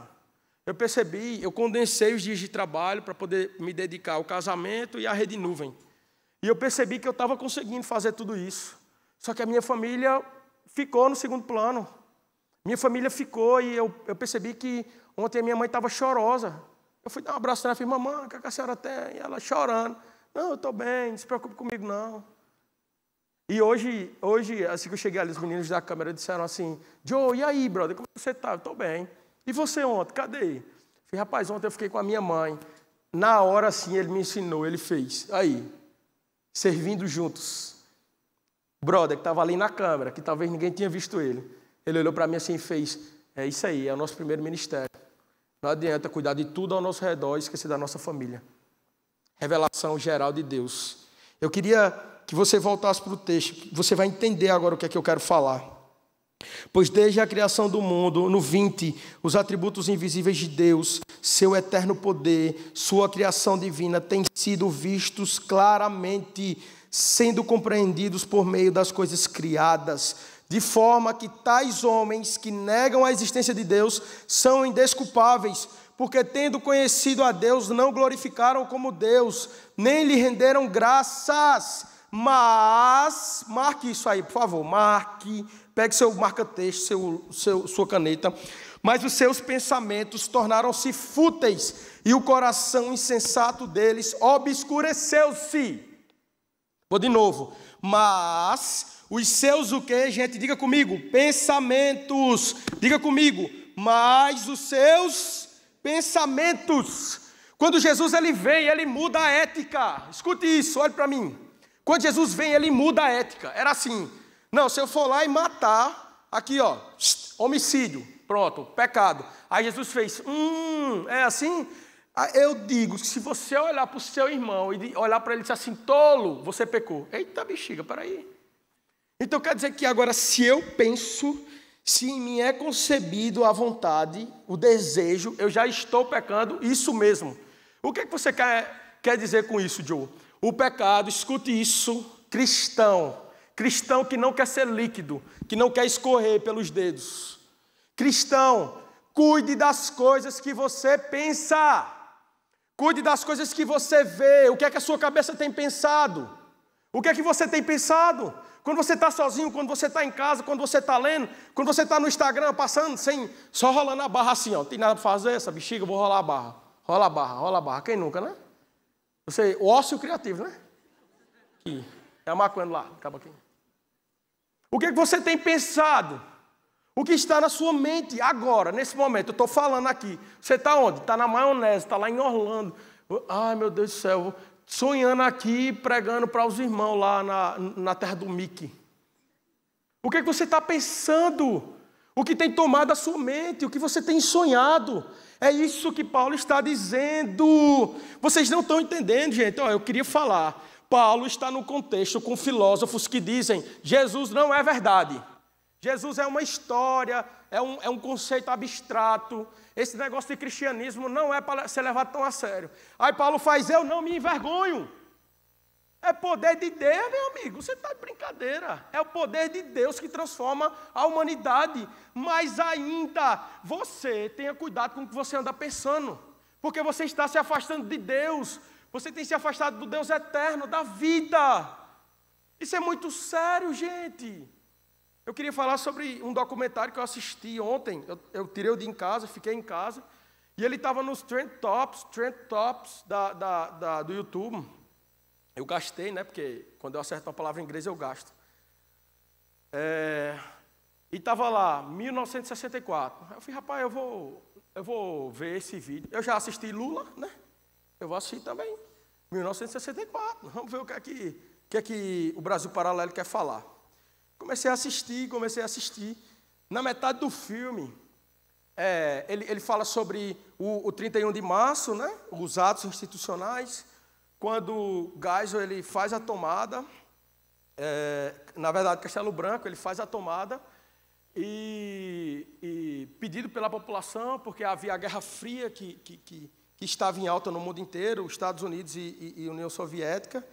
S1: eu percebi, eu condensei os dias de trabalho para poder me dedicar ao casamento e à rede nuvem, e eu percebi que eu estava conseguindo fazer tudo isso. Só que a minha família ficou no segundo plano. Minha família ficou e eu percebi que ontem a minha mãe estava chorosa. Eu fui dar um abraço nela e falei, mamãe, o que a senhora tem? E ela chorando. Não, eu estou bem, não se preocupe comigo não. E hoje, assim que eu cheguei ali, os meninos da câmera disseram assim, Joe, e aí, brother, como você está? Eu estou bem. E você ontem, cadê? Eu falei, rapaz, ontem eu fiquei com a minha mãe. Na hora, assim, ele me ensinou, ele fez. Aí, servindo juntos. Brother, que estava ali na câmera, que talvez ninguém tinha visto ele. Ele olhou para mim assim e fez, é isso aí, é o nosso primeiro ministério. Não adianta cuidar de tudo ao nosso redor e esquecer da nossa família. Revelação geral de Deus. Eu queria que você voltasse para o texto, que você vai entender agora o que é que eu quero falar. Pois desde a criação do mundo, no 20, os atributos invisíveis de Deus, seu eterno poder, sua criação divina, têm sido vistos claramente, sendo compreendidos por meio das coisas criadas, de forma que tais homens que negam a existência de Deus são indesculpáveis, porque tendo conhecido a Deus, não glorificaram como Deus, nem lhe renderam graças, mas, marque isso aí, por favor, marque, pegue seu marca-texto, sua caneta, mas os seus pensamentos tornaram-se fúteis, e o coração insensato deles obscureceu-se. Vou de novo. Mas os seus o quê, gente? Diga comigo. Pensamentos. Diga comigo. Mas os seus pensamentos. Quando Jesus ele vem, ele muda a ética. Escute isso, olhe para mim. Quando Jesus vem, ele muda a ética. Era assim. Não, se eu for lá e matar, aqui ó, homicídio. Pronto, pecado. Aí Jesus fez, é assim? Eu digo que se você olhar para o seu irmão e olhar para ele e dizer assim, tolo, você pecou. Eita bexiga, peraí. Então quer dizer que agora se eu penso, se em mim é concebido a vontade, o desejo, eu já estou pecando, isso mesmo. O que é que você quer dizer com isso, Joe? O pecado, escute isso, cristão que não quer ser líquido, que não quer escorrer pelos dedos. Cristão, cuide das coisas que você pensa, cuide das coisas que você vê, o que é que a sua cabeça tem pensado, o que é que você tem pensado, quando você está sozinho, quando você está em casa, quando você está lendo, quando você está no Instagram passando, só rolando a barra assim, ó, não tem nada para fazer, essa bexiga, eu vou rolar a barra, rola a barra, quem nunca, né? O ócio criativo, né? Aqui, é a maconha lá, acaba aqui. O que é que você tem pensado? O que está na sua mente agora, nesse momento? Eu estou falando aqui. Você está onde? Está na maionese, está lá em Orlando. Ai, meu Deus do céu. Sonhando aqui, pregando para os irmãos lá na terra do Mickey. O que é que você está pensando? O que tem tomado a sua mente? O que você tem sonhado? É isso que Paulo está dizendo. Vocês não estão entendendo, gente. Eu queria falar. Paulo está no contexto com filósofos que dizem Jesus não é verdade. Jesus é uma história, é um conceito abstrato. Esse negócio de cristianismo não é para ser levado tão a sério. Aí Paulo faz, eu não me envergonho. É poder de Deus, meu amigo, você está de brincadeira. É o poder de Deus que transforma a humanidade. Mas ainda, você tenha cuidado com o que você anda pensando. Porque você está se afastando de Deus. Você tem se afastado do Deus eterno, da vida. Isso é muito sério, gente. Eu queria falar sobre um documentário que eu assisti ontem. Eu tirei o dia em casa, fiquei em casa. E ele estava nos Trend Tops do YouTube. Eu gastei, né? Porque quando eu acerto uma palavra em inglês, eu gasto. E estava lá, 1964. Eu falei, rapaz, eu vou ver esse vídeo. Eu já assisti Lula, né? Eu vou assistir também. 1964. Vamos ver o que é que o Brasil Paralelo quer falar. Comecei a assistir. Na metade do filme, ele fala sobre o 31 de março, né? Os atos institucionais. Quando Geisel ele faz a tomada, na verdade, Castelo Branco, ele faz a tomada, e pedido pela população, porque havia a Guerra Fria que estava em alta no mundo inteiro, os Estados Unidos e União Soviética.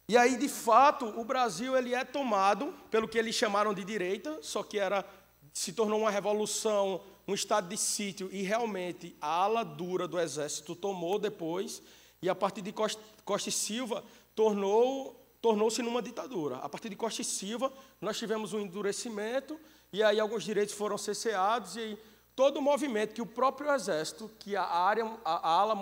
S1: E aí, de fato, o Brasil ele é tomado pelo que eles chamaram de direita, só que se tornou uma revolução, um estado de sítio, e realmente a ala dura do exército tomou depois, e a partir de Costa e Silva tornou-se numa ditadura. A partir de Costa e Silva, nós tivemos um endurecimento, e aí alguns direitos foram cerceados, e aí todo o movimento que o próprio exército, que a ala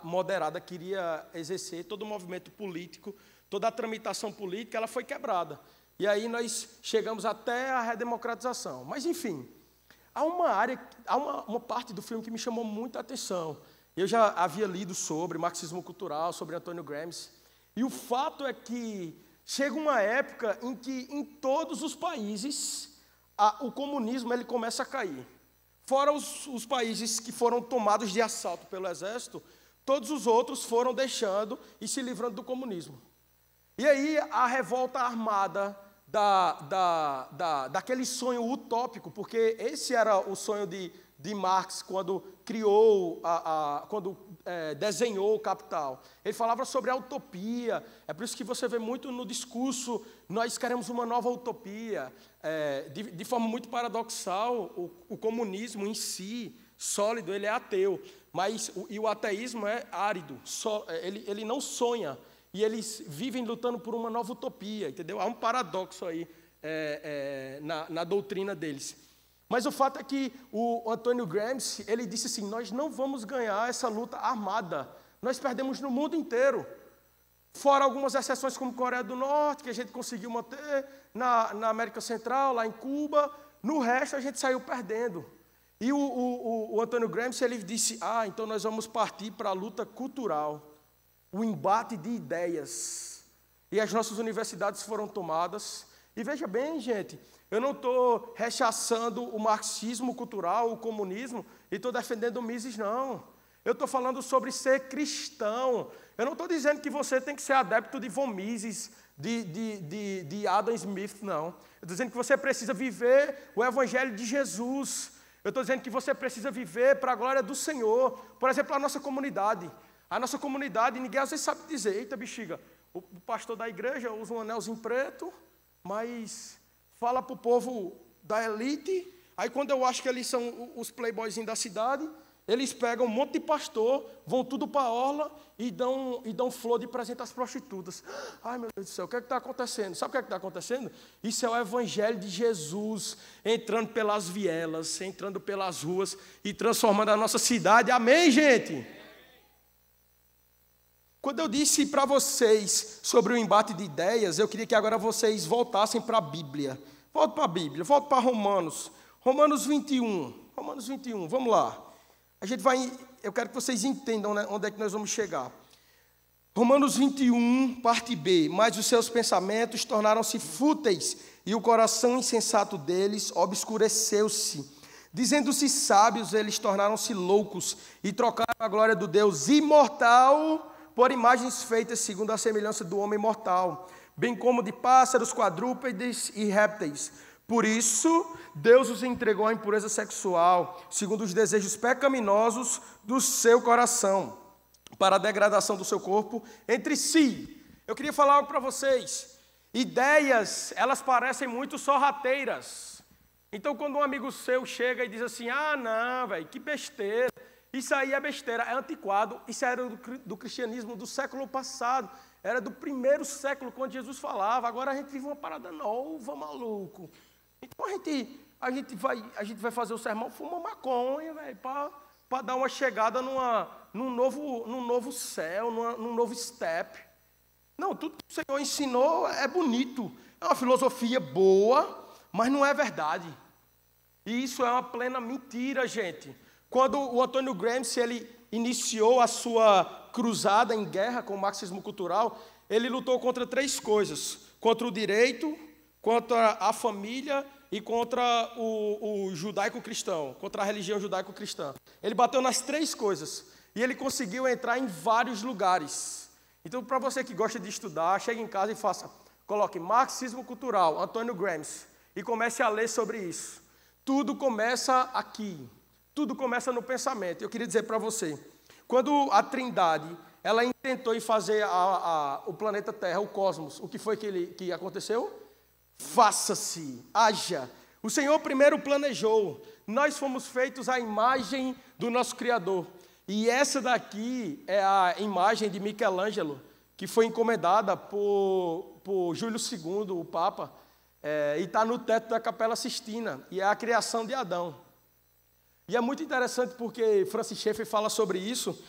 S1: moderada queria exercer, todo o movimento político, toda a tramitação política, ela foi quebrada. E aí nós chegamos até a redemocratização. Mas, enfim, há uma parte do filme que me chamou muita atenção. Eu já havia lido sobre marxismo cultural, sobre Antônio Gramsci. E o fato é que chega uma época em que, em todos os países, o comunismo ele começa a cair. Fora os países que foram tomados de assalto pelo exército, todos os outros foram deixando e se livrando do comunismo. E aí a revolta armada daquele sonho utópico, porque esse era o sonho de Marx quando criou, quando desenhou o Capital. Ele falava sobre a utopia, é por isso que você vê muito no discurso, nós queremos uma nova utopia. De forma muito paradoxal, o comunismo em si, sólido, ele é ateu, mas o ateísmo é árido, ele não sonha. E eles vivem lutando por uma nova utopia, entendeu? Há um paradoxo aí na doutrina deles. Mas o fato é que o Antônio Gramsci, ele disse assim, nós não vamos ganhar essa luta armada, nós perdemos no mundo inteiro. Fora algumas exceções como Coreia do Norte, que a gente conseguiu manter, na América Central, lá em Cuba, no resto a gente saiu perdendo. E o Antônio Gramsci, ele disse, então nós vamos partir para a luta cultural. O embate de ideias. E as nossas universidades foram tomadas. E veja bem, gente, Eu não estou rechaçando o marxismo cultural, o comunismo, e estou defendendo o Mises, não. Eu estou falando sobre ser cristão. Eu não estou dizendo que você tem que ser adepto de Von Mises, de Adam Smith, não. Eu estou dizendo que você precisa viver o Evangelho de Jesus. Eu estou dizendo que você precisa viver para a glória do Senhor. Por exemplo, a nossa comunidade. A nossa comunidade, ninguém às vezes sabe dizer, eita bexiga, o pastor da igreja usa um anelzinho preto, mas fala para o povo da elite, aí quando eu acho que eles são os playboyzinhos da cidade, eles pegam um monte de pastor, vão tudo para a orla e dão flor de presente às prostitutas. Ai, meu Deus do céu, o que é que está acontecendo? Sabe o que é que está acontecendo? Isso é o Evangelho de Jesus, entrando pelas vielas, entrando pelas ruas e transformando a nossa cidade. Amém, gente? Quando eu disse para vocês sobre o embate de ideias, eu queria que agora vocês voltassem para a Bíblia. Volta para a Bíblia, volta para Romanos. Romanos 21. Romanos 21, vamos lá. Eu quero que vocês entendam, né, onde é que nós vamos chegar. Romanos 21, parte B. Mas os seus pensamentos tornaram-se fúteis, e o coração insensato deles obscureceu-se. Dizendo-se sábios, eles tornaram-se loucos, e trocaram a glória do Deus imortal por imagens feitas segundo a semelhança do homem mortal, bem como de pássaros, quadrúpedes e répteis. Por isso, Deus os entregou à impureza sexual, segundo os desejos pecaminosos do seu coração, para a degradação do seu corpo entre si. Eu queria falar algo para vocês. Ideias, elas parecem muito sorrateiras. Então, quando um amigo seu chega e diz assim, ah, não, velho, que besteira. Isso aí é besteira, é antiquado, isso era do cristianismo do século passado, era do primeiro século, quando Jesus falava, agora a gente vive uma parada nova, maluco. Então a gente vai fazer o sermão, fuma maconha, velho, para dar uma chegada num novo céu, num novo step. Não, tudo que o Senhor ensinou é bonito, é uma filosofia boa, mas não é verdade. E isso é uma plena mentira, gente. Quando o Antônio Gramsci ele iniciou a sua cruzada em guerra com o marxismo cultural, ele lutou contra três coisas: contra o direito, contra a família e contra o judaico-cristão, contra a religião judaico-cristã. Ele bateu nas três coisas e ele conseguiu entrar em vários lugares. Então, para você que gosta de estudar, chegue em casa e coloque marxismo cultural, Antônio Gramsci, e comece a ler sobre isso. Tudo começa aqui. Tudo começa no pensamento. Eu queria dizer para você, quando a Trindade, ela intentou ir fazer o planeta Terra, o cosmos, o que foi que aconteceu? Faça-se, haja. O Senhor primeiro planejou. Nós fomos feitos à imagem do nosso Criador. E essa daqui é a imagem de Michelangelo, que foi encomendada por Júlio II, o Papa, e está no teto da Capela Sistina, e é a criação de Adão. E é muito interessante porque Francis Schaeffer fala sobre isso,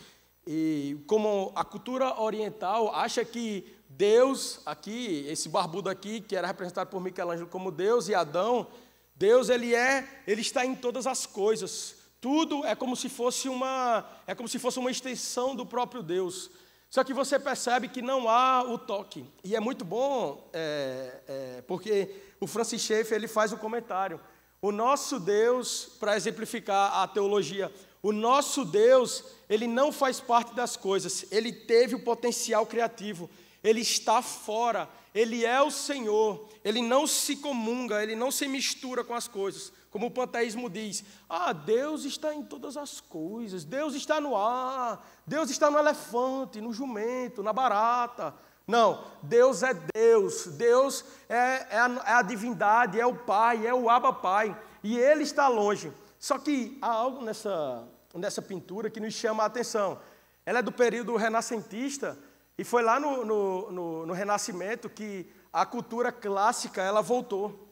S1: e como a cultura oriental acha que Deus, aqui, esse barbudo aqui, que era representado por Michelangelo como Deus, e Adão, Deus ele está em todas as coisas. Tudo é como se fosse uma extensão do próprio Deus. Só que você percebe que não há o toque. E é muito bom, porque o Francis Schaeffer ele faz o comentário. O nosso Deus, para exemplificar a teologia, o nosso Deus, ele não faz parte das coisas, ele teve o potencial criativo, ele está fora, ele é o Senhor, ele não se comunga, ele não se mistura com as coisas, como o panteísmo diz, Deus está em todas as coisas, Deus está no ar, Deus está no elefante, no jumento, na barata. Não, Deus é Deus, Deus é a divindade, é o Pai, é o Abba Pai, e Ele está longe. Só que há algo nessa pintura que nos chama a atenção. Ela é do período renascentista, e foi lá no Renascimento que a cultura clássica ela voltou.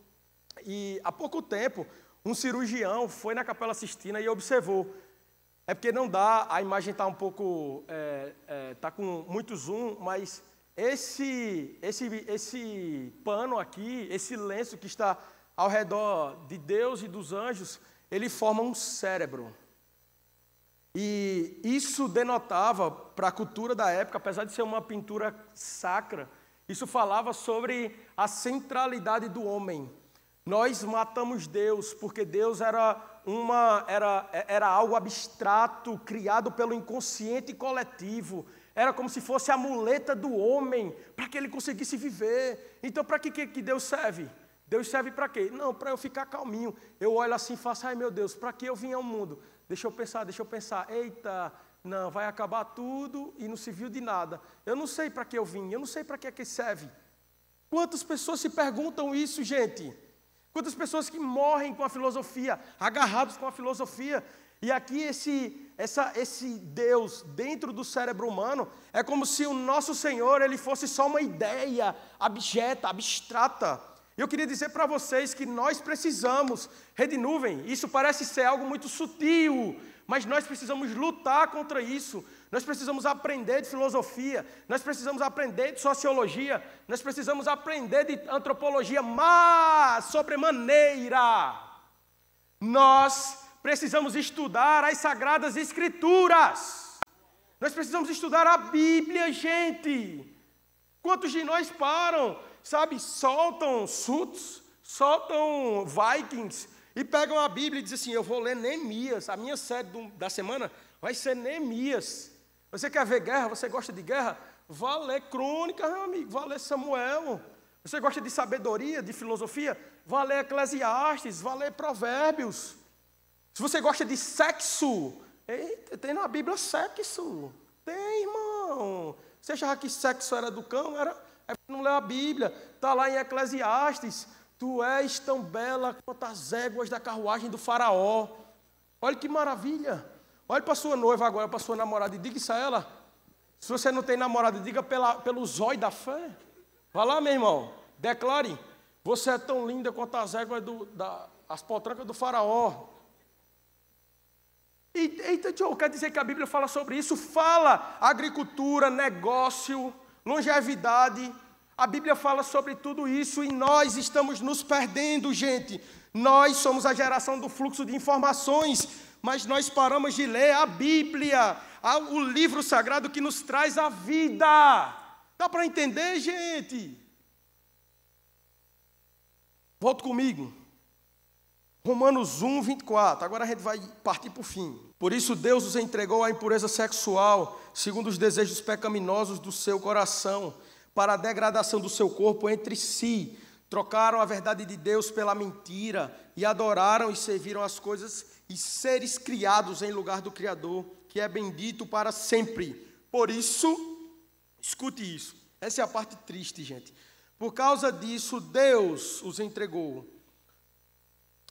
S1: E há pouco tempo, um cirurgião foi na Capela Sistina e observou. É porque não dá, a imagem está um pouco, está com muito zoom, mas esse pano aqui, esse lenço que está ao redor de Deus e dos anjos, ele forma um cérebro. E isso denotava, para a cultura da época, apesar de ser uma pintura sacra, isso falava sobre a centralidade do homem. Nós matamos Deus, porque Deus era algo abstrato, criado pelo inconsciente coletivo. Era como se fosse a muleta do homem, para que ele conseguisse viver. Então, para que Deus serve? Deus serve para quê? Não, para eu ficar calminho. Eu olho assim e faço, ai meu Deus, para que eu vim ao mundo? Deixa eu pensar. Eita, não, vai acabar tudo e não serviu de nada. Eu não sei para que eu vim, eu não sei para que serve. Quantas pessoas se perguntam isso, gente? Quantas pessoas que morrem com a filosofia, agarrados com a filosofia. E aqui esse Deus dentro do cérebro humano é como se o nosso Senhor ele fosse só uma ideia abjeta, abstrata. Eu queria dizer para vocês que nós precisamos, Rede Nuvem, isso parece ser algo muito sutil, mas nós precisamos lutar contra isso. Nós precisamos aprender de filosofia, nós precisamos aprender de sociologia, nós precisamos aprender de antropologia, mas, sobremaneira, nós precisamos estudar as Sagradas Escrituras. Nós precisamos estudar a Bíblia, gente. Quantos de nós param, sabe, soltam Suits, soltam Vikings e pegam a Bíblia e dizem assim, eu vou ler Neemias. A minha série da semana vai ser Neemias. Você quer ver guerra? Você gosta de guerra? Vá ler Crônicas, meu amigo. Vá ler Samuel. Você gosta de sabedoria, de filosofia? Vá ler Eclesiastes, vá ler Provérbios. Se você gosta de sexo, tem na Bíblia sexo. Tem, irmão. Você achava que sexo era do cão? É porque não leu a Bíblia. Está lá em Eclesiastes. Tu és tão bela quanto as éguas da carruagem do faraó. Olha que maravilha. Olha para a sua noiva agora, para a sua namorada, e diga isso a ela. Se você não tem namorada, diga pelo zóio da fé. Vá lá, meu irmão, declare. Você é tão linda quanto as éguas as potrancas do faraó. Eita, Joe, quer dizer que a Bíblia fala sobre isso? Fala agricultura, negócio, longevidade. A Bíblia fala sobre tudo isso e nós estamos nos perdendo, gente. Nós somos a geração do fluxo de informações, mas nós paramos de ler a Bíblia, o livro sagrado que nos traz a vida. Dá para entender, gente? Volta comigo. Romanos 1, 24. Agora a gente vai partir para o fim. Por isso Deus os entregou à impureza sexual, segundo os desejos pecaminosos do seu coração, para a degradação do seu corpo entre si. Trocaram a verdade de Deus pela mentira e adoraram e serviram as coisas e seres criados em lugar do Criador, que é bendito para sempre. Por isso, escute isso. Essa é a parte triste, gente. Por causa disso, Deus os entregou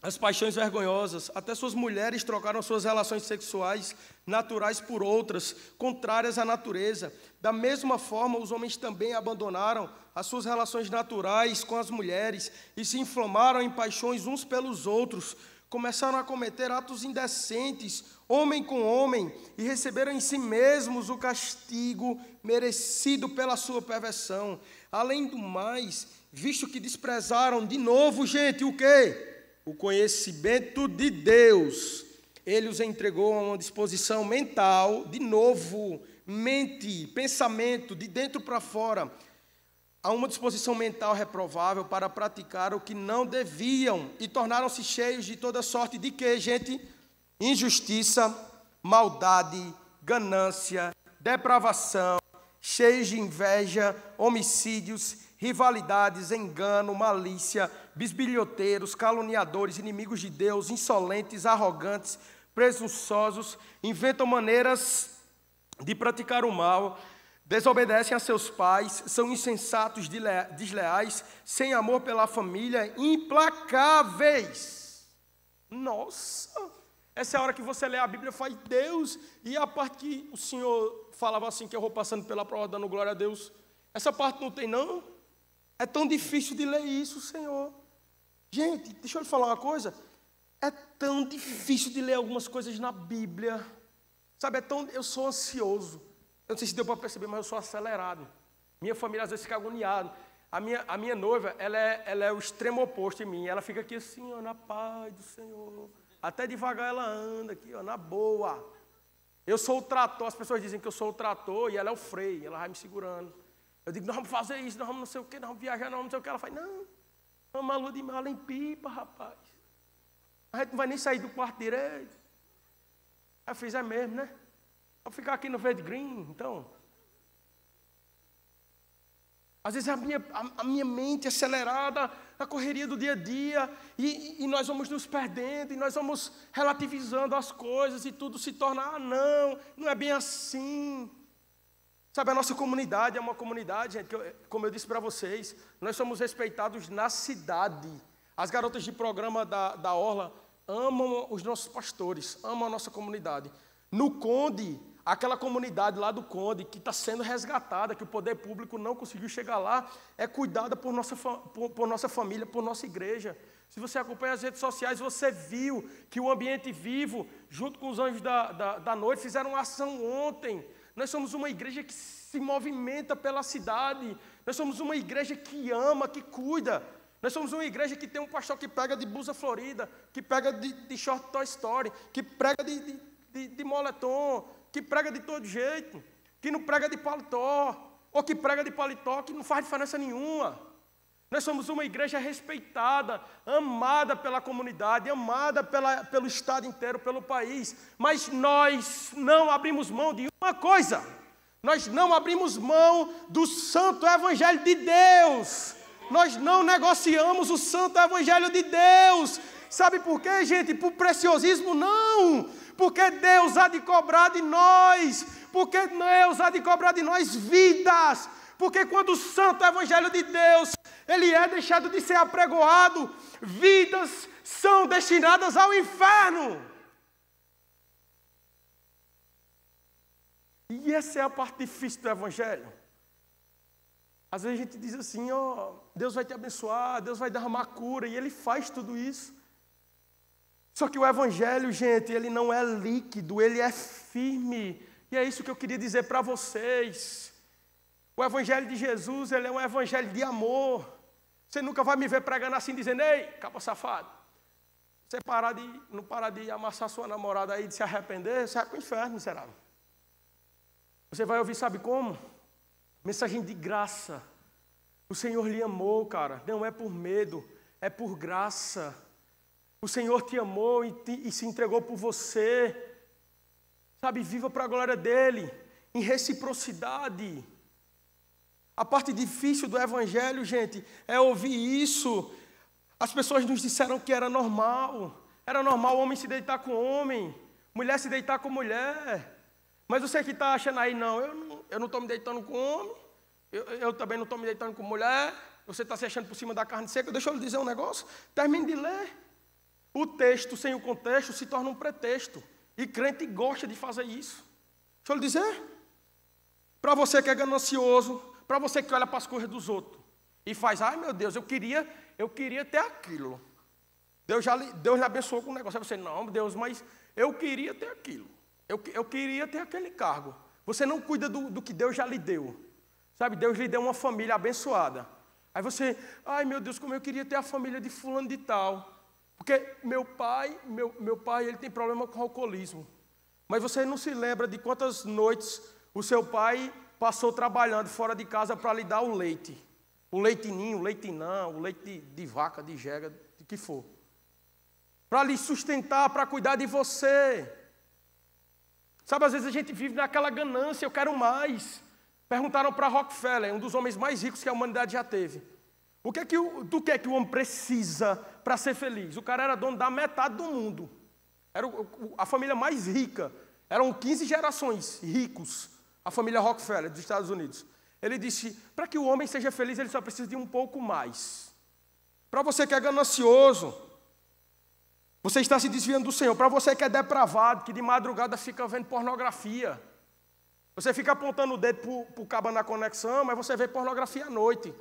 S1: as paixões vergonhosas. Até suas mulheres trocaram suas relações sexuais naturais por outras, contrárias à natureza. Da mesma forma, os homens também abandonaram as suas relações naturais com as mulheres e se inflamaram em paixões uns pelos outros. Começaram a cometer atos indecentes, homem com homem, e receberam em si mesmos o castigo merecido pela sua perversão. Além do mais, visto que desprezaram de novo, gente, o quê? O conhecimento de Deus, Ele os entregou a uma disposição mental, de novo, mente, pensamento, de dentro para fora, a uma disposição mental reprovável para praticar o que não deviam, e tornaram-se cheios de toda sorte de quê, gente? Injustiça, maldade, ganância, depravação, cheios de inveja, homicídios, rivalidades, engano, malícia, bisbilhoteiros, caluniadores, inimigos de Deus, insolentes, arrogantes, presunçosos, inventam maneiras de praticar o mal, desobedecem a seus pais, são insensatos, desleais, sem amor pela família, implacáveis. Nossa! Essa é a hora que você lê a Bíblia e fala, Deus, e a parte que o Senhor falava assim, que eu vou passando pela prova, dando glória a Deus, essa parte não tem, não? É tão difícil de ler isso, Senhor. Gente, deixa eu lhe falar uma coisa. É tão difícil de ler algumas coisas na Bíblia. Sabe, eu sou ansioso. Eu não sei se deu para perceber, mas eu sou acelerado. Minha família às vezes fica agoniada. A minha noiva, ela é o extremo oposto em mim. Ela fica aqui assim, ó, na paz do Senhor. Até devagar ela anda aqui, ó, na boa. Eu sou o trator, as pessoas dizem que eu sou o trator e ela é o freio, ela vai me segurando. Eu digo, nós vamos fazer isso, nós vamos não sei o quê, nós vamos viajar, nós vamos não sei o quê. Ela fala, não, Uma lua de mel em pipa, rapaz. A gente não vai nem sair do quarto direito. Aí eu fiz, é mesmo, né? Vou ficar aqui no verde green, então. Às vezes a minha mente é acelerada, a correria do dia a dia, e nós vamos nos perdendo, e nós vamos relativizando as coisas, e tudo se torna, não é bem assim. Sabe, a nossa comunidade é uma comunidade, gente, como eu disse para vocês, nós somos respeitados na cidade. As garotas de programa da Orla amam os nossos pastores, amam a nossa comunidade. No Conde, aquela comunidade lá do Conde, que está sendo resgatada, que o poder público não conseguiu chegar lá, é cuidada por nossa família, por nossa igreja. Se você acompanha as redes sociais, você viu que o Ambiente Vivo, junto com os Anjos da Noite, fizeram uma ação ontem. Nós somos uma igreja que se movimenta pela cidade. Nós somos uma igreja que ama, que cuida. Nós somos uma igreja que tem um pastor que prega de blusa florida, que prega de short Toy Story, que prega de moletom, que prega de todo jeito, que não prega de paletó, ou que prega de paletó, que não faz diferença nenhuma. Nós somos uma igreja respeitada, amada pela comunidade, amada pelo estado inteiro, pelo país. Mas nós não abrimos mão de uma coisa. Nós não abrimos mão do santo evangelho de Deus. Nós não negociamos o santo evangelho de Deus. Sabe por quê, gente? Por preciosismo? Não. Porque Deus há de cobrar de nós. Porque Deus há de cobrar de nós vidas. Porque quando o santo evangelho de Deus, ele é deixado de ser apregoado, vidas são destinadas ao inferno. E essa é a parte difícil do evangelho. Às vezes a gente diz assim, Deus vai te abençoar, Deus vai derramar cura, e Ele faz tudo isso. Só que o evangelho, gente, ele não é líquido, ele é firme. E é isso que eu queria dizer para vocês. O evangelho de Jesus, ele é um evangelho de amor. Você nunca vai me ver pregando assim, dizendo, ei, capa safado. Você não parar de amassar sua namorada aí, de se arrepender, você vai para o inferno, miserável. Você vai ouvir, sabe como? Mensagem de graça. O Senhor lhe amou, cara. Não é por medo, é por graça. O Senhor te amou e se entregou por você. Sabe, viva para a glória dEle, em reciprocidade. A parte difícil do evangelho, gente, é ouvir isso. As pessoas nos disseram que era normal. Era normal homem se deitar com homem, mulher se deitar com mulher. Mas você que está achando aí, eu não estou me deitando com homem, eu também não estou me deitando com mulher, você está se achando por cima da carne seca. Deixa eu lhe dizer um negócio, termine de ler. O texto sem o contexto se torna um pretexto. E crente gosta de fazer isso. Deixa eu lhe dizer. Para você que é ganancioso, para você que olha para as coisas dos outros e faz, ai meu Deus, eu queria ter aquilo. Deus lhe abençoou com um negócio. Aí você, não, Deus, mas eu queria ter aquilo. Eu queria ter aquele cargo. Você não cuida do que Deus já lhe deu. Sabe, Deus lhe deu uma família abençoada. Aí você, ai meu Deus, como eu queria ter a família de fulano de tal. Porque meu pai, ele tem problema com alcoolismo. Mas você não se lembra de quantas noites o seu pai passou trabalhando fora de casa para lhe dar o leite. O leitinho, o leitinão, o leite de vaca, de jega, de que for. Para lhe sustentar, para cuidar de você. Sabe, às vezes a gente vive naquela ganância, eu quero mais. Perguntaram para Rockefeller, um dos homens mais ricos que a humanidade já teve. Do que é que o homem precisa para ser feliz? O cara era dono da metade do mundo. Era a família mais rica. Eram 15 gerações ricos. A família Rockefeller dos Estados Unidos. Ele disse, para que o homem seja feliz, ele só precisa de um pouco mais. Para você que é ganancioso, você está se desviando do Senhor. Para você que é depravado, que de madrugada fica vendo pornografia. Você fica apontando o dedo para o cabo na conexão, mas você vê pornografia à noite.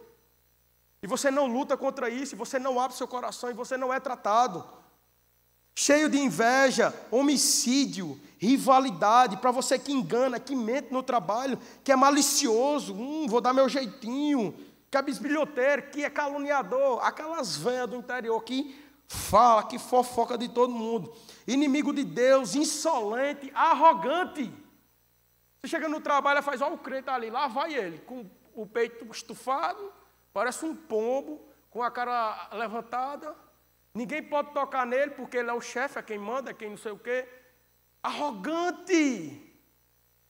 S1: E você não luta contra isso, você não abre seu coração e você não é tratado. Cheio de inveja, homicídio, rivalidade, para você que engana, que mente no trabalho, que é malicioso, vou dar meu jeitinho, que é bisbilhoteiro, que é caluniador, aquelas velhas do interior que fala, que fofoca de todo mundo. Inimigo de Deus, insolente, arrogante. Você chega no trabalho e faz, o crente ali, lá vai ele, com o peito estufado, parece um pombo, com a cara levantada. Ninguém pode tocar nele porque ele é o chefe, é quem manda, é quem não sei o quê. Arrogante.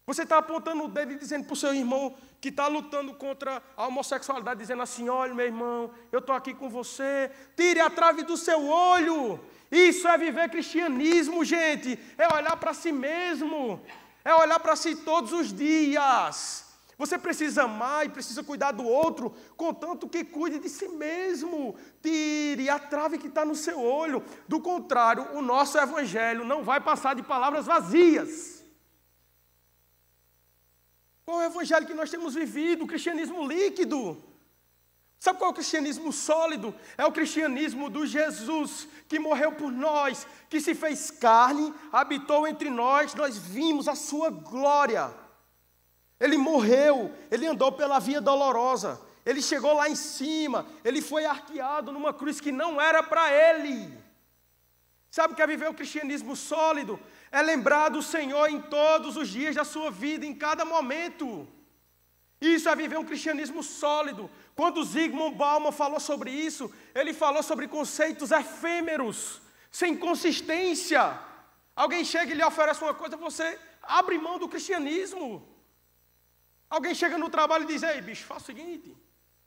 S1: Você está apontando o dedo e dizendo para o seu irmão que está lutando contra a homossexualidade, dizendo assim, olha, meu irmão, eu estou aqui com você, tire a trave do seu olho. Isso é viver cristianismo, gente. É olhar para si mesmo. É olhar para si todos os dias. Você precisa amar e precisa cuidar do outro, contanto que cuide de si mesmo. Tire a trave que está no seu olho. Do contrário, o nosso evangelho não vai passar de palavras vazias. Qual é o evangelho que nós temos vivido? O cristianismo líquido. Sabe qual é o cristianismo sólido? É o cristianismo do Jesus, que morreu por nós, que se fez carne, habitou entre nós, nós vimos a sua glória. Ele morreu, ele andou pela via dolorosa, ele chegou lá em cima, ele foi arqueado numa cruz que não era para ele. Sabe o que é viver o cristianismo sólido? É lembrar do Senhor em todos os dias da sua vida, em cada momento. Isso é viver um cristianismo sólido. Quando Zygmunt Bauman falou sobre isso, ele falou sobre conceitos efêmeros, sem consistência. Alguém chega e lhe oferece uma coisa, você abre mão do cristianismo. Alguém chega no trabalho e diz, ei, bicho, faz o seguinte,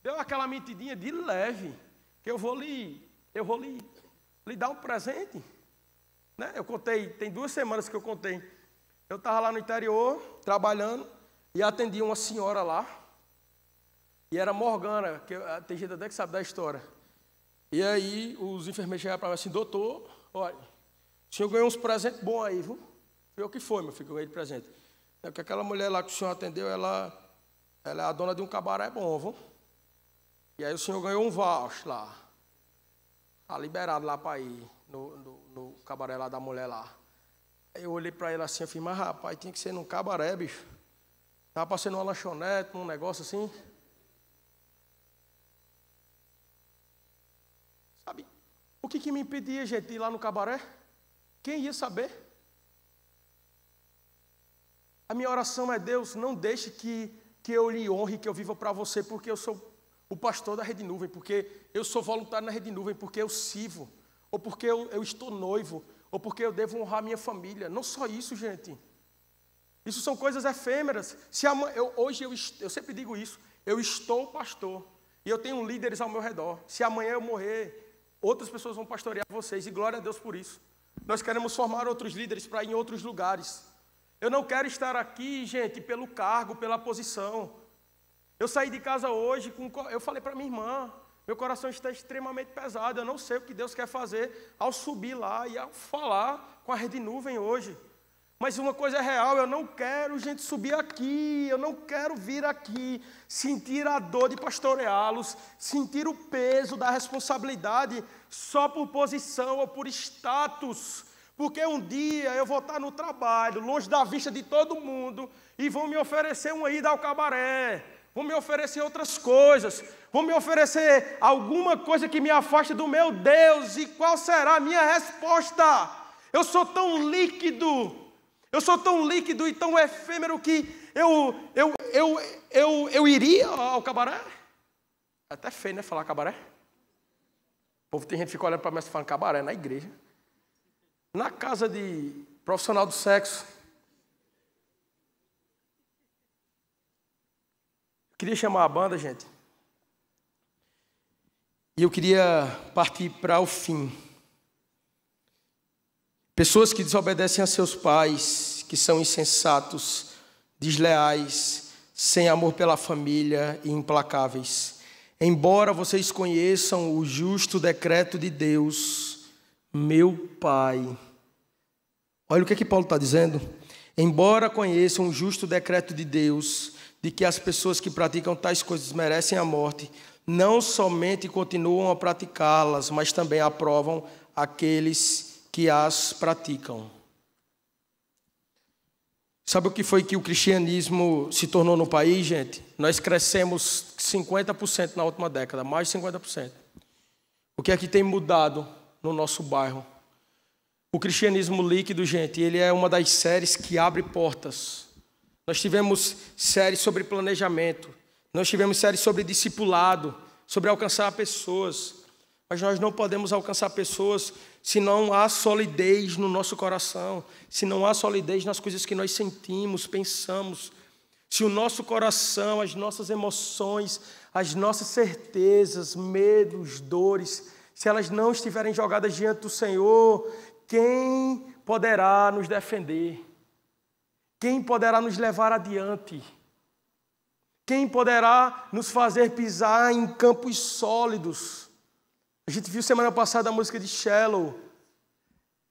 S1: deu aquela mentidinha de leve, que eu vou lhe dar um presente. Né? Eu contei, tem 2 semanas que eu contei. Eu estava lá no interior, trabalhando, e atendi uma senhora lá, e era Morgana, que tem gente até que sabe da história. E aí os enfermeiros chegaram para mim assim, doutor, olha, o senhor ganhou uns presentes bons aí, viu? Foi o que foi, meu filho, que eu ganhei de presente. É que aquela mulher lá que o senhor atendeu, ela é a dona de um cabaré bom, viu? E aí o senhor ganhou um voucher lá. Está liberado lá para ir no cabaré lá da mulher lá. Aí eu olhei para ele assim, eu falei, mas rapaz, tinha que ser num cabaré, bicho. Estava passando numa lanchonete, num negócio assim. Sabe, o que me impedia, gente, de ir lá no cabaré? Quem ia saber? A minha oração é, Deus, não deixe que eu lhe honre, que eu viva para você, porque eu sou o pastor da Rede Nuvem, porque eu sou voluntário na Rede Nuvem, porque eu sirvo, ou porque eu estou noivo, ou porque eu devo honrar minha família. Não só isso, gente. Isso são coisas efêmeras. Hoje eu sempre digo isso, eu estou pastor, e eu tenho líderes ao meu redor. Se amanhã eu morrer, outras pessoas vão pastorear vocês, e glória a Deus por isso. Nós queremos formar outros líderes para ir em outros lugares. Eu não quero estar aqui, gente, pelo cargo, pela posição. Eu saí de casa hoje, eu falei para minha irmã, meu coração está extremamente pesado, eu não sei o que Deus quer fazer ao subir lá e ao falar com a Rede Nuvem hoje. Mas uma coisa é real, eu não quero, gente, subir aqui, eu não quero vir aqui, sentir a dor de pastoreá-los, sentir o peso da responsabilidade só por posição ou por status. Porque um dia eu vou estar no trabalho, longe da vista de todo mundo, e vão me oferecer uma ida ao cabaré, vão me oferecer outras coisas, vão me oferecer alguma coisa que me afaste do meu Deus, e qual será a minha resposta? Eu sou tão líquido e tão efêmero que eu iria ao cabaré? É até feio, né, falar cabaré? O povo tem gente que fica olhando para mim e falando cabaré na igreja. Na casa de profissional do sexo. Eu queria chamar a banda, gente. E eu queria partir para o fim. Pessoas que desobedecem a seus pais, que são insensatos, desleais, sem amor pela família e implacáveis. Embora vocês conheçam o justo decreto de Deus, meu Pai. Olha o que Paulo está dizendo. Embora conheçam o justo decreto de Deus, de que as pessoas que praticam tais coisas merecem a morte, não somente continuam a praticá-las, mas também aprovam aqueles que as praticam. Sabe o que foi que o cristianismo se tornou no país, gente? Nós crescemos 50% na última década, mais de 50%. O que é que tem mudado no nosso bairro? O cristianismo líquido, gente, ele é uma das séries que abre portas. Nós tivemos séries sobre planejamento, nós tivemos séries sobre discipulado, sobre alcançar pessoas. Mas nós não podemos alcançar pessoas se não há solidez no nosso coração, se não há solidez nas coisas que nós sentimos, pensamos. Se o nosso coração, as nossas emoções, as nossas certezas, medos, dores, se elas não estiverem jogadas diante do Senhor, quem poderá nos defender? Quem poderá nos levar adiante? Quem poderá nos fazer pisar em campos sólidos? A gente viu semana passada a música de Shallow.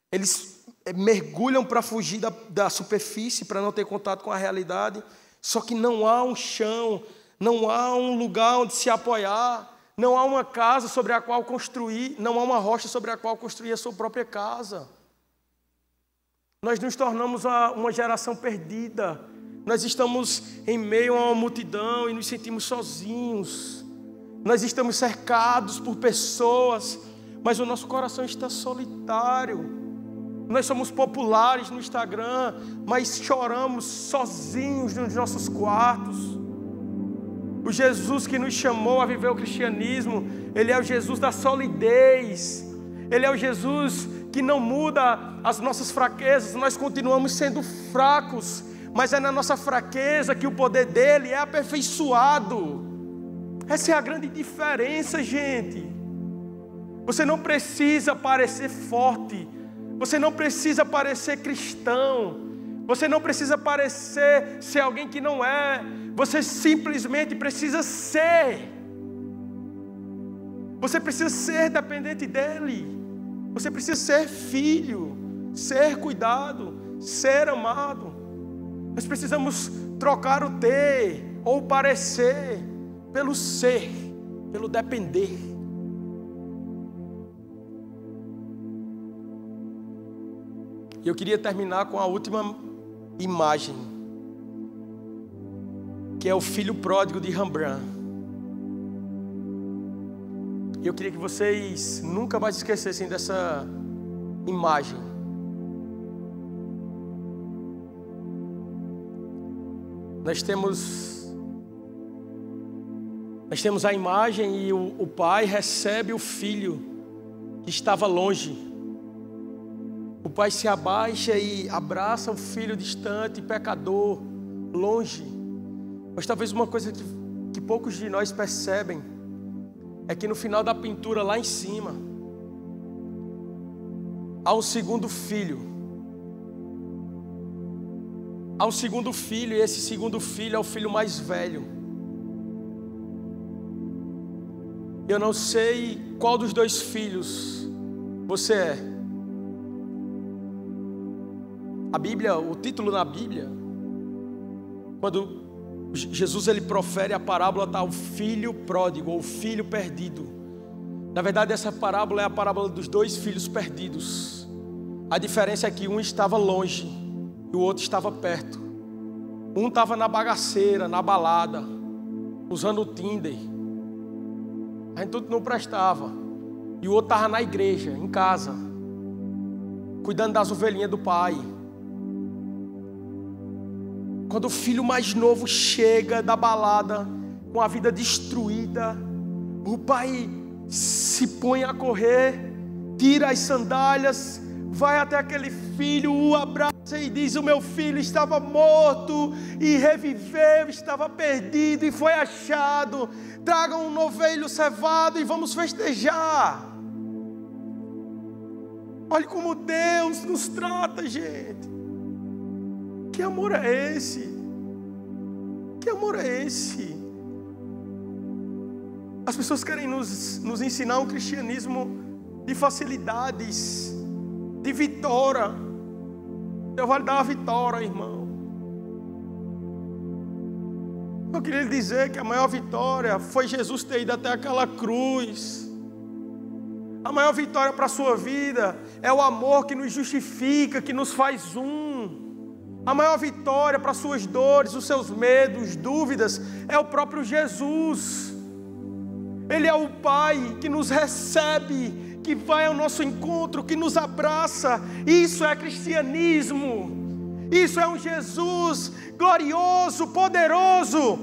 S1: Eles mergulham para fugir da superfície, para não ter contato com a realidade. Só que não há um chão, não há um lugar onde se apoiar, não há uma casa sobre a qual construir, não há uma rocha sobre a qual construir a sua própria casa. Nós nos tornamos uma geração perdida. Nós estamos em meio a uma multidão e nos sentimos sozinhos. Nós estamos cercados por pessoas, mas o nosso coração está solitário. Nós somos populares no Instagram, mas choramos sozinhos nos nossos quartos. O Jesus que nos chamou a viver o cristianismo, Ele é o Jesus da solidez. Ele é o Jesus que não muda as nossas fraquezas. Nós continuamos sendo fracos, mas é na nossa fraqueza que o poder dEle é aperfeiçoado. Essa é a grande diferença, gente. Você não precisa parecer forte. Você não precisa parecer cristão. Você não precisa parecer ser alguém que não é. Você simplesmente precisa ser. Você precisa ser dependente dEle. Você precisa ser filho, ser cuidado, ser amado. Nós precisamos trocar o ter ou parecer pelo ser, pelo depender. E eu queria terminar com a última imagem, que é o filho pródigo de Rembrandt. Eu queria que vocês nunca mais esquecessem dessa imagem. Nós temos a imagem e o pai recebe o filho que estava longe. O pai se abaixa e abraça o filho distante, pecador, longe. Mas talvez uma coisa que poucos de nós percebem é que no final da pintura, lá em cima, há um segundo filho. Há um segundo filho, e esse segundo filho é o filho mais velho. Eu não sei qual dos dois filhos você é. A Bíblia, o título na Bíblia, quando Jesus ele profere a parábola, está o filho pródigo, ou o filho perdido. Na verdade, essa parábola é a parábola dos dois filhos perdidos. A diferença é que um estava longe e o outro estava perto. Um estava na bagaceira, na balada, usando o Tinder. A gente tudo não prestava. E o outro estava na igreja, em casa, cuidando das ovelhinhas do pai. Quando o filho mais novo chega da balada, com a vida destruída, o pai se põe a correr, tira as sandálias, vai até aquele filho, o abraça e diz: o meu filho estava morto e reviveu, estava perdido e foi achado. Tragam um novilho cevado e vamos festejar. Olha como Deus nos trata, gente. Que amor é esse? Que amor é esse? As pessoas querem nos ensinar um cristianismo de facilidades, de vitória. Eu vou lhe dar uma vitória, irmão. Eu queria lhe dizer que a maior vitória foi Jesus ter ido até aquela cruz. A maior vitória para a sua vida é o amor que nos justifica, que nos faz um. A maior vitória para as suas dores, os seus medos, dúvidas, é o próprio Jesus. Ele é o Pai que nos recebe, que vai ao nosso encontro, que nos abraça. Isso é cristianismo. Isso é um Jesus glorioso, poderoso,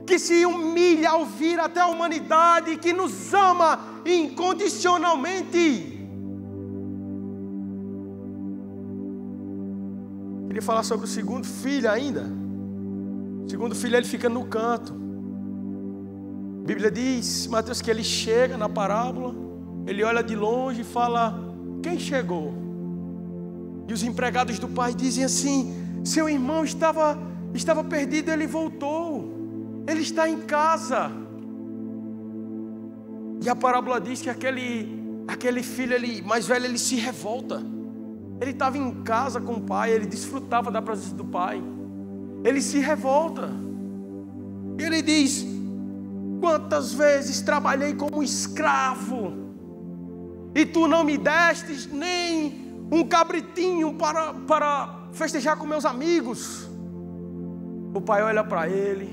S1: que se humilha ao vir até a humanidade, que nos ama incondicionalmente. Queria falar sobre o segundo filho ainda. O segundo filho, ele fica no canto. A Bíblia diz, Mateus, que ele chega na parábola, ele olha de longe e fala: quem chegou? E os empregados do pai dizem assim: seu irmão estava perdido, ele voltou, ele está em casa. E a parábola diz que aquele filho mais velho, ele se revolta. Ele estava em casa com o pai, ele desfrutava da presença do pai. Ele se revolta. E ele diz: quantas vezes trabalhei como escravo, e tu não me destes nem um cabritinho para festejar com meus amigos. O pai olha para ele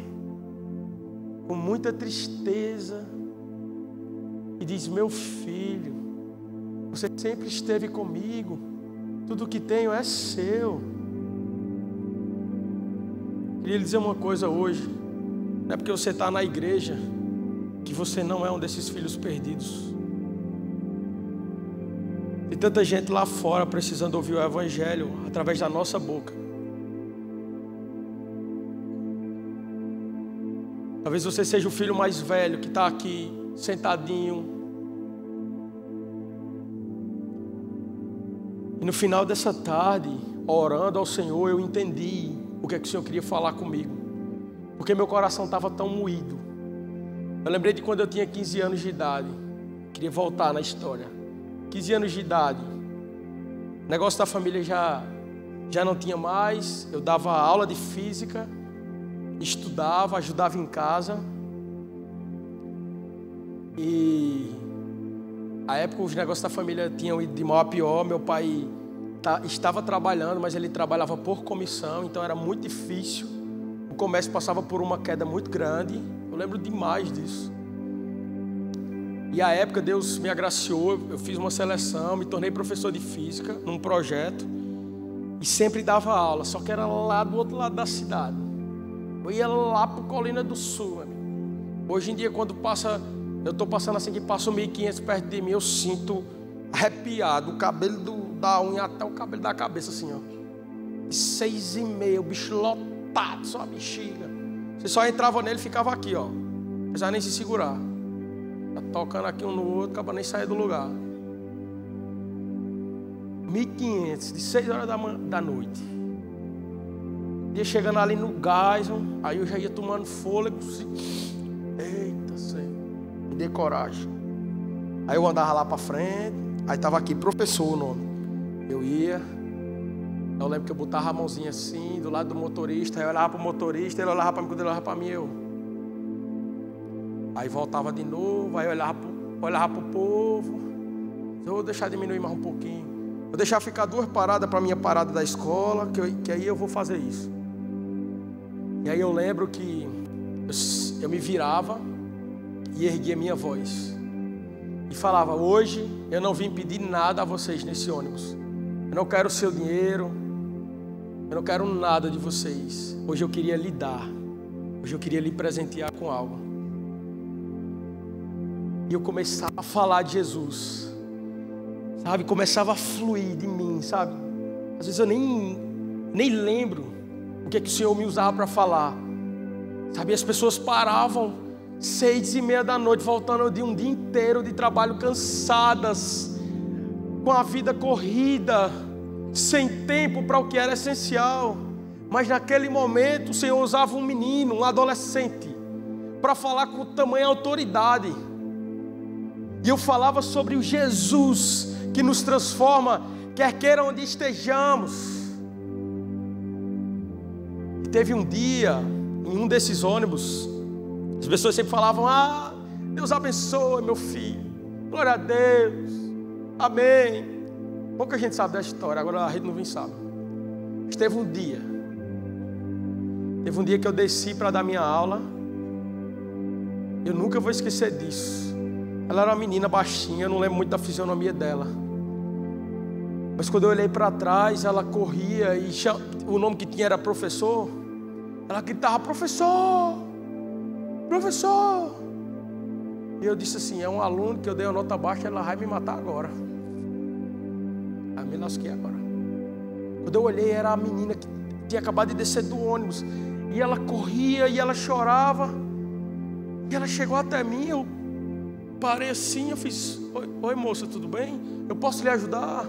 S1: com muita tristeza e diz: meu filho, você sempre esteve comigo, tudo que tenho é seu. Queria lhe dizer uma coisa hoje: não é porque você está na igreja que você não é um desses filhos perdidos. Tem tanta gente lá fora precisando ouvir o evangelho através da nossa boca. Talvez você seja o filho mais velho que está aqui sentadinho. E no final dessa tarde, orando ao Senhor, eu entendi o que é que o Senhor queria falar comigo, porque meu coração estava tão moído. Eu lembrei de quando eu tinha 15 anos de idade. Queria voltar na história. 15 anos de idade, o negócio da família já não tinha mais. Eu dava aula de física, estudava, ajudava em casa. E a época os negócios da família tinham ido de mal a pior. Meu pai estava trabalhando, mas ele trabalhava por comissão, então era muito difícil. O comércio passava por uma queda muito grande. Eu lembro demais disso. E à época Deus me agraciou, eu fiz uma seleção, me tornei professor de física num projeto e sempre dava aula, só que era lá do outro lado da cidade. Eu ia lá para Colina do Sul, amigo. Hoje em dia, quando eu estou passando assim, que passa o 1500 perto de mim, eu sinto arrepiado, o cabelo da unha até o cabelo da cabeça, assim, ó. 6h30, o bicho lotado, só a bexiga. Você só entrava nele e ficava aqui, ó. Não precisava nem se segurar. Tá tocando aqui um no outro, acaba nem sair do lugar. 1500, de 6 horas da noite. Ia chegando ali no gás, aí eu já ia tomando fôlego. Assim. Eita, Senhor, me dê coragem. Aí eu andava lá pra frente, aí tava aqui, professor o nome. Eu ia, eu lembro que eu botava a mãozinha assim, do lado do motorista, aí eu olhava pro motorista, ele olhava pra mim, quando ele olhava pra mim, Aí voltava de novo, aí olhava pro povo. Eu vou deixar diminuir mais um pouquinho. Vou deixar ficar 2 paradas para a minha parada da escola, que aí eu vou fazer isso. E aí eu lembro que eu me virava e erguia minha voz. E falava: hoje eu não vim pedir nada a vocês nesse ônibus. Eu não quero o seu dinheiro. Eu não quero nada de vocês. Hoje eu queria lhe dar. Hoje eu queria lhe presentear com algo. E eu começava a falar de Jesus, sabe? Começava a fluir de mim, sabe? Às vezes eu nem lembro o que é que o Senhor me usava para falar, sabe? As pessoas paravam 6h30 da noite, voltando de um dia inteiro de trabalho, cansadas, com a vida corrida, sem tempo para o que era essencial. Mas naquele momento o Senhor usava um menino, um adolescente, para falar com tamanha autoridade. E eu falava sobre o Jesus que nos transforma, quer queira onde estejamos. E teve um dia, em um desses ônibus, as pessoas sempre falavam: ah, Deus abençoe meu filho, glória a Deus, amém. Pouca gente sabe dessa história, agora a gente não sabe. Mas teve um dia que eu desci para dar minha aula. Eu nunca vou esquecer disso. Ela era uma menina baixinha, eu não lembro muito da fisionomia dela. Mas quando eu olhei para trás, ela corria e o nome que tinha era professor. Ela gritava: professor, professor. E eu disse assim, é um aluno que eu dei uma nota baixa, ela vai me matar agora. Aí me lasquei agora. Quando eu olhei, era a menina que tinha acabado de descer do ônibus. E ela corria e ela chorava. E ela chegou até mim, eu parei assim, eu fiz, oi moça, tudo bem? Eu posso lhe ajudar?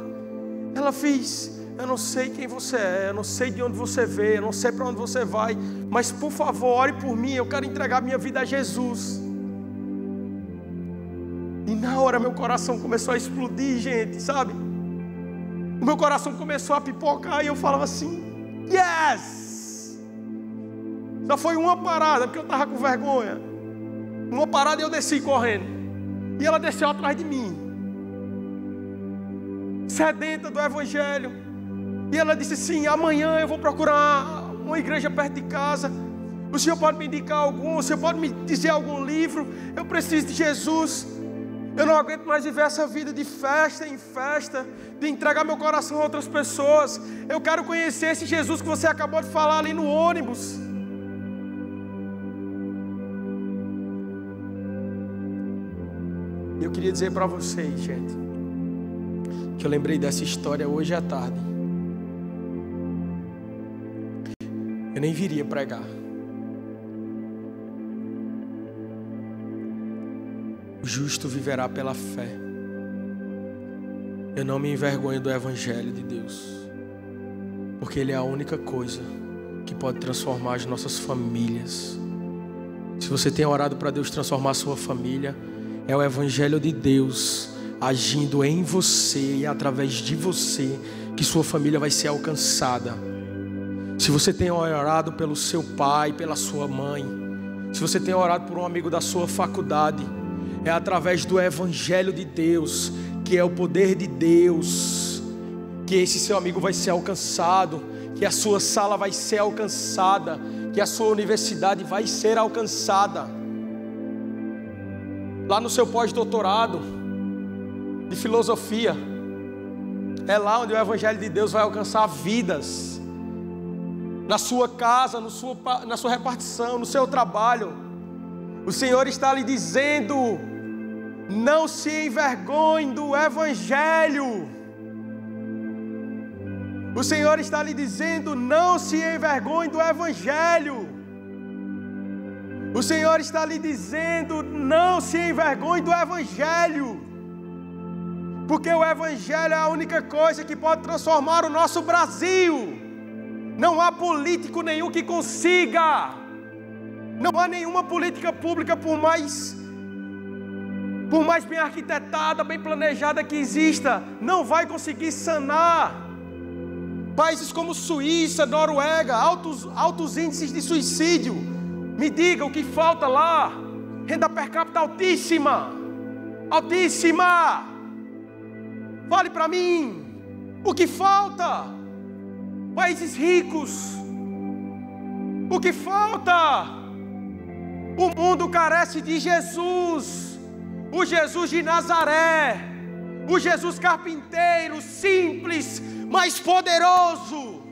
S1: Ela fez, eu não sei quem você é, eu não sei de onde você veio, eu não sei para onde você vai, mas por favor, ore por mim, eu quero entregar minha vida a Jesus. E na hora meu coração começou a explodir, gente, sabe? O meu coração começou a pipocar e eu falava assim, yes! Só foi uma parada, porque eu estava com vergonha. Uma parada e eu desci correndo. E ela desceu atrás de mim, sedenta do Evangelho. E ela disse assim, amanhã eu vou procurar uma igreja perto de casa. O senhor pode me indicar algum? O senhor pode me dizer algum livro? Eu preciso de Jesus. Eu não aguento mais viver essa vida de festa em festa, de entregar meu coração a outras pessoas. Eu quero conhecer esse Jesus que você acabou de falar ali no ônibus. Eu queria dizer para vocês, gente, que eu lembrei dessa história hoje à tarde. Eu nem viria pregar. O justo viverá pela fé. Eu não me envergonho do Evangelho de Deus, porque Ele é a única coisa que pode transformar as nossas famílias. Se você tem orado para Deus transformar a sua família, é o Evangelho de Deus agindo em você e através de você que sua família vai ser alcançada. Se você tem orado pelo seu pai, pela sua mãe, se você tem orado por um amigo da sua faculdade, é através do Evangelho de Deus, que é o poder de Deus, que esse seu amigo vai ser alcançado, que a sua sala vai ser alcançada, que a sua universidade vai ser alcançada. Lá no seu pós-doutorado de filosofia, é lá onde o Evangelho de Deus vai alcançar vidas. Na sua casa, na sua repartição, no seu trabalho. O Senhor está lhe dizendo, não se envergonhe do Evangelho. O Senhor está lhe dizendo, não se envergonhe do Evangelho. O Senhor está lhe dizendo, não se envergonhe do Evangelho. Porque o Evangelho é a única coisa que pode transformar o nosso Brasil. Não há político nenhum que consiga. Não há nenhuma política pública, por mais bem arquitetada, bem planejada que exista, não vai conseguir sanar. Países como Suíça, Noruega, altos índices de suicídio. Me diga o que falta lá. Renda per capita altíssima. Altíssima. Fale para mim. O que falta? Países ricos. O que falta? O mundo carece de Jesus. O Jesus de Nazaré. O Jesus carpinteiro, simples, mas poderoso.